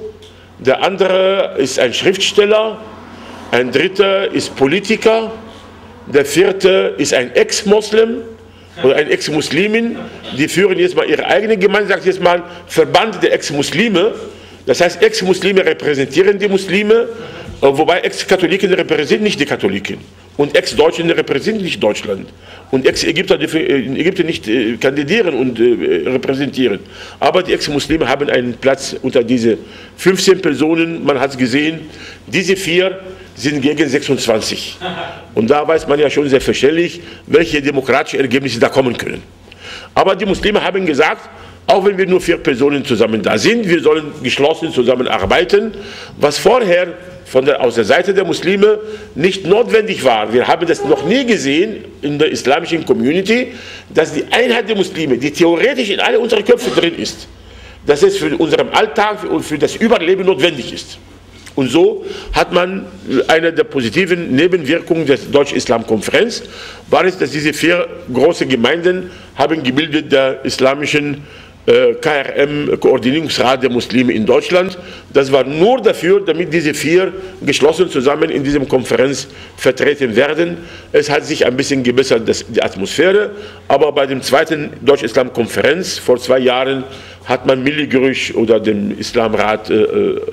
der andere ist ein Schriftsteller, ein dritter ist Politiker, der vierte ist ein Ex-Moslem oder ein Ex-Muslimin. Die führen jetzt mal ihre eigene Gemeinde, sagt jetzt mal Verband der Ex-Muslime. Das heißt, Ex-Muslime repräsentieren die Muslime, wobei Ex-Katholiken repräsentieren nicht die Katholiken. Und Ex-Deutschen repräsentieren nicht Deutschland. Und Ex-Ägypter in Ägypten nicht kandidieren und repräsentieren. Aber die Ex-Muslime haben einen Platz unter diese 15 Personen. Man hat es gesehen, diese 4 sind gegen 26. Und da weiß man ja schon selbstverständlich, welche demokratischen Ergebnisse da kommen können. Aber die Muslime haben gesagt, auch wenn wir nur 4 Personen zusammen da sind, wir sollen geschlossen zusammenarbeiten, was vorher aus der Seite der Muslime nicht notwendig war. Wir haben das noch nie gesehen in der islamischen Community, dass die Einheit der Muslime, die theoretisch in alle unsere Köpfe drin ist, dass es für unseren Alltag und für das Überleben notwendig ist. Und so hat man eine der positiven Nebenwirkungen der Deutsch-Islam-Konferenz, war es, dass diese 4 große Gemeinden haben gebildet der islamischen KRM-Koordinierungsrat der Muslime in Deutschland. Das war nur dafür, damit diese 4 geschlossen zusammen in diesem Konferenz vertreten werden. Es hat sich ein bisschen gebessert, die Atmosphäre, aber bei dem zweiten Deutsch-Islam-Konferenz vor 2 Jahren hat man Milli Görüş oder den Islamrat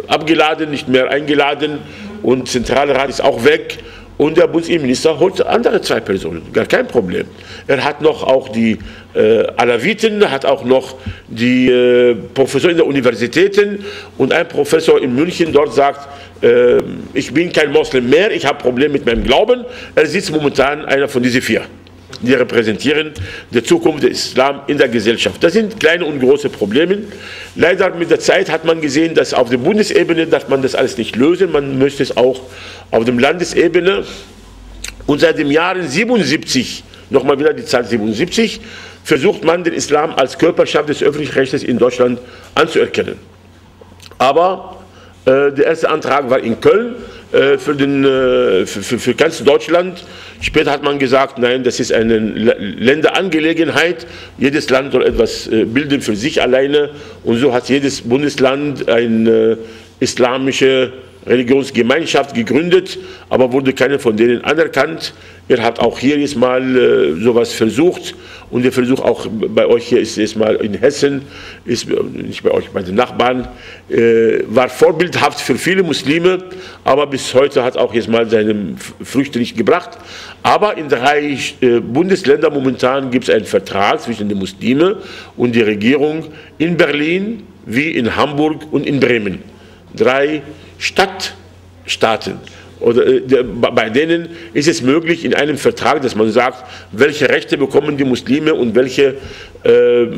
abgeladen, nicht mehr eingeladen, und Zentralrat ist auch weg. Und der Bundesinnenminister holt andere 2 Personen, gar kein Problem. Er hat noch auch die Alawiten, hat auch noch die Professoren der Universitäten, und ein Professor in München dort sagt, ich bin kein Moslem mehr, ich habe Probleme mit meinem Glauben. Er sitzt momentan einer von diesen 4. Die repräsentieren die Zukunft des Islam in der Gesellschaft. Das sind kleine und große Probleme. Leider mit der Zeit hat man gesehen, dass auf der Bundesebene darf man das alles nicht lösen. Man möchte es auch auf der Landesebene. Und seit dem Jahre 77, nochmal wieder die Zahl 77, versucht man den Islam als Körperschaft des öffentlichen Rechts in Deutschland anzuerkennen. Aber der erste Antrag war in Köln für ganz Deutschland. Später hat man gesagt, nein, das ist eine Länderangelegenheit. Jedes Land soll etwas bilden für sich alleine. Und so hat jedes Bundesland eine islamische Religionsgemeinschaft gegründet, aber wurde keine von denen anerkannt. Er hat auch hier jetzt mal sowas versucht, und der Versuch auch bei euch hier ist jetzt mal in Hessen, ist nicht bei euch, bei den Nachbarn, war vorbildhaft für viele Muslime, aber bis heute hat auch jetzt mal seine Früchte nicht gebracht. Aber in 3 Bundesländern momentan gibt es einen Vertrag zwischen den Muslimen und der Regierung in Berlin, wie in Hamburg und in Bremen. 3 Stadtstaaten. Oder bei denen ist es möglich in einem Vertrag, dass man sagt, welche Rechte bekommen die Muslime und welche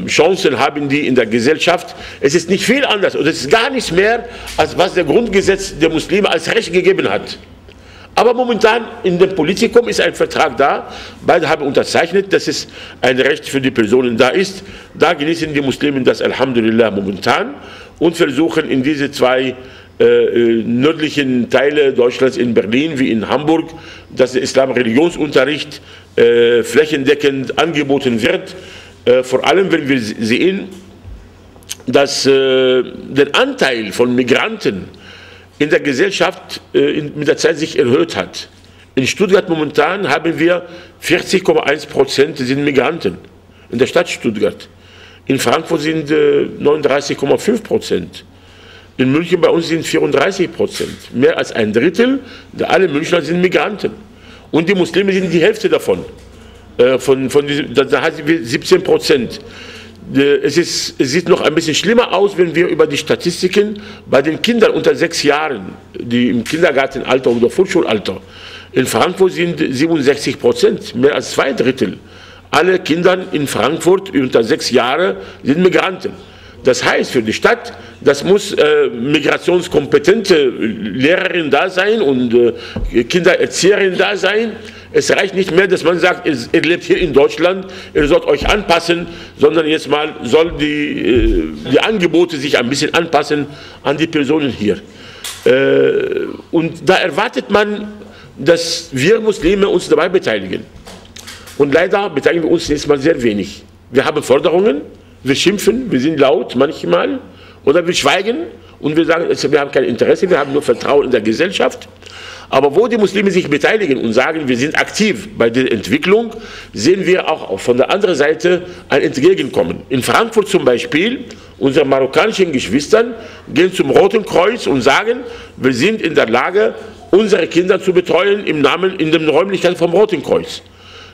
Chancen haben die in der Gesellschaft. Es ist nicht viel anders, oder es ist gar nichts mehr, als was der Grundgesetz der Muslime als Recht gegeben hat. Aber momentan in dem Politikum ist ein Vertrag da, beide haben unterzeichnet, dass es ein Recht für die Personen da ist. Da genießen die Muslime das Alhamdulillah momentan und versuchen in diese 2 nördlichen Teile Deutschlands, in Berlin wie in Hamburg, dass der Islam-Religionsunterricht flächendeckend angeboten wird. Vor allem, wenn wir sehen, dass der Anteil von Migranten in der Gesellschaft mit der Zeit sich erhöht hat. In Stuttgart momentan haben wir 40,1% sind Migranten in der Stadt Stuttgart. In Frankfurt sind 39,5%. In München bei uns sind 34%. Mehr als ein Drittel aller Münchner sind Migranten. Und die Muslime sind die Hälfte davon. Da haben wir 17%. Es sieht noch ein bisschen schlimmer aus, wenn wir über die Statistiken bei den Kindern unter 6 Jahren, die im Kindergartenalter oder Vorschulalter, in Frankfurt sind 67%, mehr als 2 Drittel. Alle Kinder in Frankfurt unter 6 Jahren sind Migranten. Das heißt für die Stadt, das muss migrationskompetente Lehrerin da sein und Kindererzieherin da sein. Es reicht nicht mehr, dass man sagt, ihr lebt hier in Deutschland, ihr sollt euch anpassen, sondern jetzt mal soll die Angebote sich ein bisschen anpassen an die Personen hier. Und da erwartet man, dass wir Muslime uns dabei beteiligen. Und leider beteiligen wir uns jetzt mal sehr wenig. Wir haben Forderungen, wir schimpfen, wir sind laut manchmal, oder wir schweigen und wir sagen, wir haben kein Interesse, wir haben nur Vertrauen in der Gesellschaft. Aber wo die Muslime sich beteiligen und sagen, wir sind aktiv bei der Entwicklung, sehen wir auch von der anderen Seite ein Entgegenkommen. In Frankfurt zum Beispiel Unsere marokkanischen Geschwister gehen zum Roten Kreuz und sagen, wir sind in der Lage, unsere Kinder zu betreuen in den Räumlichkeiten vom Roten Kreuz.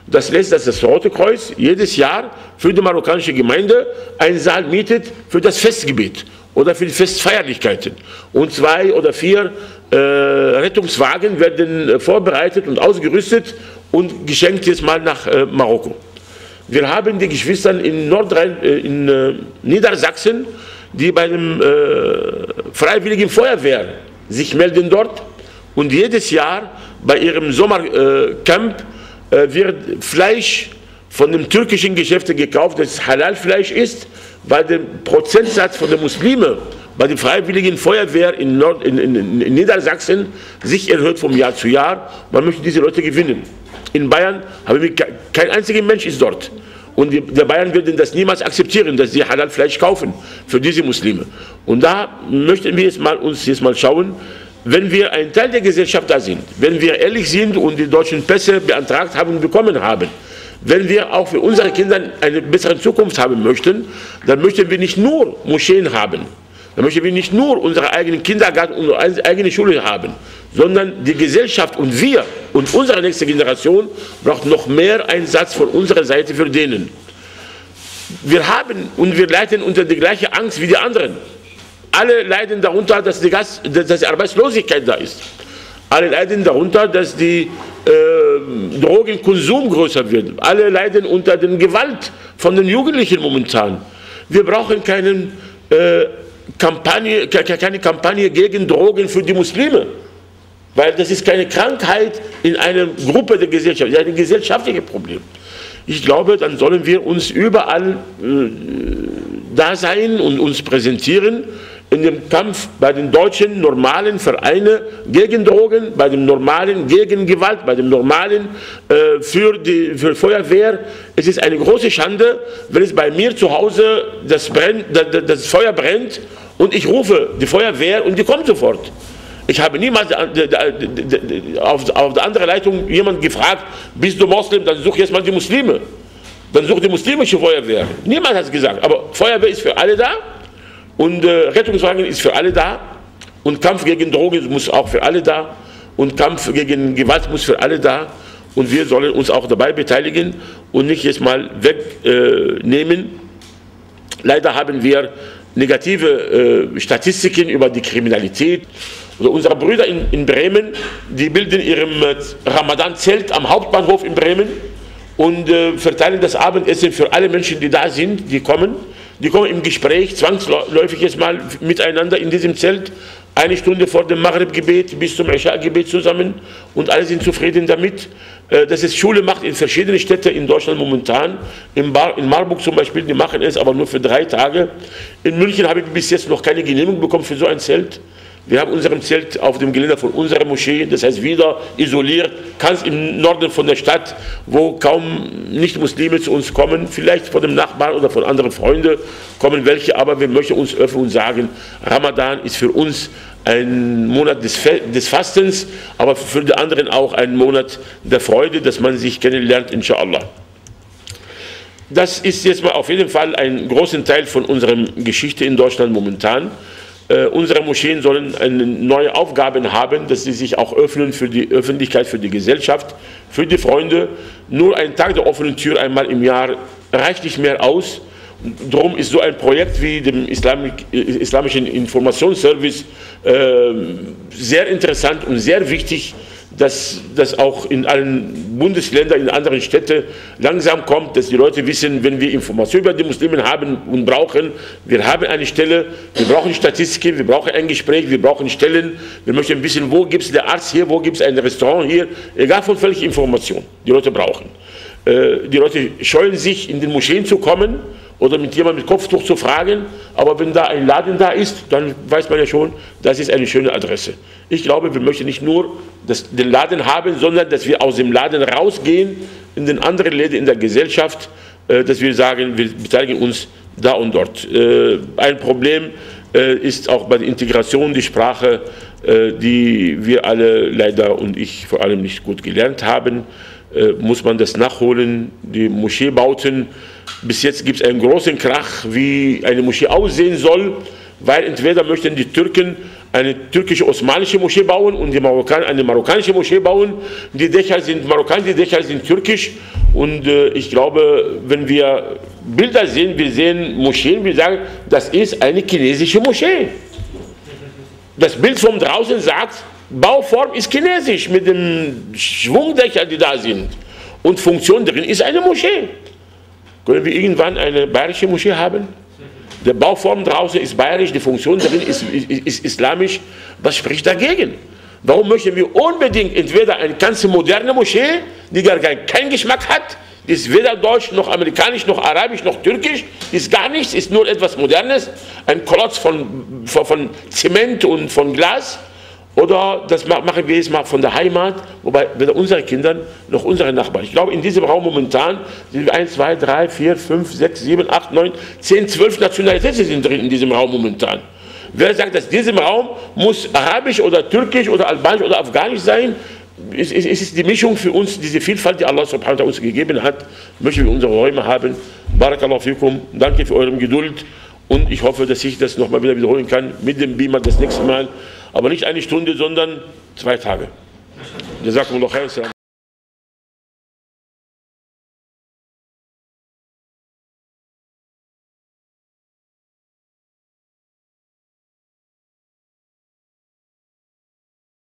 Das lässt, dass das Rote Kreuz jedes Jahr für die marokkanische Gemeinde einen Saal mietet für das Festgebet oder für die Festfeierlichkeiten. Und 2 oder 4 Rettungswagen werden vorbereitet und ausgerüstet und geschenkt jetzt mal nach Marokko. Wir haben die Geschwister in Niedersachsen, die bei dem Freiwilligen Feuerwehr sich melden dort und jedes Jahr bei ihrem Sommercamp wird Fleisch von dem türkischen Geschäft gekauft, das Halal-Fleisch ist, weil der Prozentsatz von den Muslimen bei der Freiwilligen Feuerwehr in Niedersachsen sich erhöht vom Jahr zu Jahr. Man möchte diese Leute gewinnen. In Bayern haben wir kein einziger Mensch ist dort. Und die Bayern werden das niemals akzeptieren, dass sie Halal-Fleisch kaufen für diese Muslime. Und da möchten wir uns jetzt mal schauen, wenn wir ein Teil der Gesellschaft da sind, wenn wir ehrlich sind und die deutschen Pässe beantragt haben und bekommen haben, wenn wir auch für unsere Kinder eine bessere Zukunft haben möchten, dann möchten wir nicht nur Moscheen haben, dann möchten wir nicht nur unsere eigenen Kindergarten und unsere eigene Schule haben, sondern die Gesellschaft und wir und unsere nächste Generation braucht noch mehr Einsatz von unserer Seite für denen. Wir haben und wir leiden unter der gleichen Angst wie die anderen. Alle leiden darunter, dass die Arbeitslosigkeit da ist. Alle leiden darunter, dass der Drogenkonsum größer wird. Alle leiden unter der Gewalt von den Jugendlichen momentan. Wir brauchen keine Kampagne gegen Drogen für die Muslime. Weil das ist keine Krankheit in einer Gruppe der Gesellschaft, das ist ein gesellschaftliches Problem. Ich glaube, dann sollen wir uns überall da sein und uns präsentieren in dem Kampf bei den deutschen normalen Vereinen gegen Drogen, bei dem normalen gegen Gewalt, bei dem normalen für Feuerwehr. Es ist eine große Schande, wenn es bei mir zu Hause das Feuer brennt und ich rufe die Feuerwehr und die kommt sofort. Ich habe niemals auf der anderen Leitung jemand gefragt, bist du Moslem, dann such jetzt mal die Muslime. Dann such die muslimische Feuerwehr. Niemand hat es gesagt, aber Feuerwehr ist für alle da und Rettungswagen ist für alle da und Kampf gegen Drogen muss auch für alle da und Kampf gegen Gewalt muss für alle da und wir sollen uns auch dabei beteiligen und nicht jetzt mal wegnehmen. Leider haben wir negative Statistiken über die Kriminalität. Also unsere Brüder in Bremen, die bilden ihrem Ramadan-Zelt am Hauptbahnhof in Bremen und verteilen das Abendessen für alle Menschen, die da sind, die kommen. Die kommen im Gespräch, zwangsläufig jetzt mal miteinander in diesem Zelt, 1 Stunde vor dem Maghrib-Gebet bis zum Isha-Gebet zusammen und alle sind zufrieden damit. Dass es Schule macht in verschiedenen Städten in Deutschland momentan. In Marburg zum Beispiel, die machen es aber nur für 3 Tage. In München habe ich bis jetzt noch keine Genehmigung bekommen für so ein Zelt. Wir haben unserem Zelt auf dem Geländer von unserer Moschee, das heißt wieder isoliert, ganz im Norden von der Stadt, wo kaum Nicht-Muslime zu uns kommen, vielleicht von dem Nachbarn oder von anderen Freunden kommen welche, aber wir möchten uns öffnen und sagen, Ramadan ist für uns ein Monat des Fastens, aber für die anderen auch ein Monat der Freude, dass man sich kennenlernt, inshallah. Das ist jetzt mal auf jeden Fall ein großer Teil von unserer Geschichte in Deutschland momentan. Unsere Moscheen sollen neue Aufgaben haben, dass sie sich auch öffnen für die Öffentlichkeit, für die Gesellschaft, für die Freunde. Nur ein Tag der offenen Tür einmal im Jahr reicht nicht mehr aus. Darum ist so ein Projekt wie dem Islamischen Informationsservice sehr interessant und sehr wichtig, dass das auch in allen Bundesländern, in anderen Städten langsam kommt, dass die Leute wissen, wenn wir Informationen über die Muslime haben und brauchen, wir haben eine Stelle, wir brauchen Statistiken, wir brauchen ein Gespräch, wir brauchen Stellen, wir möchten wissen, wo gibt es den Arzt hier, wo gibt es ein Restaurant hier, egal von welcher Information die Leute brauchen. Die Leute scheuen sich, in den Moscheen zu kommen oder mit jemandem mit Kopftuch zu fragen, aber wenn da ein Laden da ist, dann weiß man ja schon, das ist eine schöne Adresse. Ich glaube, wir möchten nicht nur den Laden haben, sondern dass wir aus dem Laden rausgehen in den anderen Läden in der Gesellschaft, dass wir sagen, wir beteiligen uns da und dort. Ein Problem ist auch bei der Integration die Sprache. die wir alle leider und ich vor allem nicht gut gelernt haben, muss man das nachholen. Die Moscheebauten, bis jetzt gibt es einen großen Krach, wie eine Moschee aussehen soll, weil entweder möchten die Türken eine türkische-osmanische Moschee bauen und die Marokkaner eine marokkanische Moschee bauen. Die Dächer sind marokkanisch, die Dächer sind türkisch. Und ich glaube, wenn wir Bilder sehen, wir sehen Moscheen, wir sagen, das ist eine chinesische Moschee. Das Bild von draußen sagt, Bauform ist chinesisch mit den Schwungdächern, die da sind. Und Funktion drin ist eine Moschee. Können wir irgendwann eine bayerische Moschee haben? Die Bauform draußen ist bayerisch, die Funktion drin ist islamisch. Was spricht dagegen? Warum möchten wir unbedingt entweder eine ganz moderne Moschee, die gar keinen Geschmack hat, die ist weder deutsch, noch amerikanisch, noch arabisch, noch türkisch, ist gar nichts, ist nur etwas Modernes, ein Klotz von Zement und von Glas. Oder das machen wir jetzt mal von der Heimat, wobei weder unsere Kinder noch unsere Nachbarn. Ich glaube, in diesem Raum momentan sind 1, 2, 3, 4, 5, 6, 7, 8, 9, 10, 12 Nationalitäten sind drin in diesem Raum momentan. Wer sagt, dass diesem Raum muss arabisch oder türkisch oder albanisch oder afghanisch sein? Es ist die Mischung für uns, diese Vielfalt, die Allah subhanahu wa ta'ala uns gegeben hat, möchten wir unsere Räume haben. Barakallahu fikum, danke für eure Geduld und ich hoffe, dass ich das nochmal wieder wiederholen kann mit dem Beamer das nächste Mal. Aber nicht eine Stunde, sondern 2 Tage. Jazakumullah khair.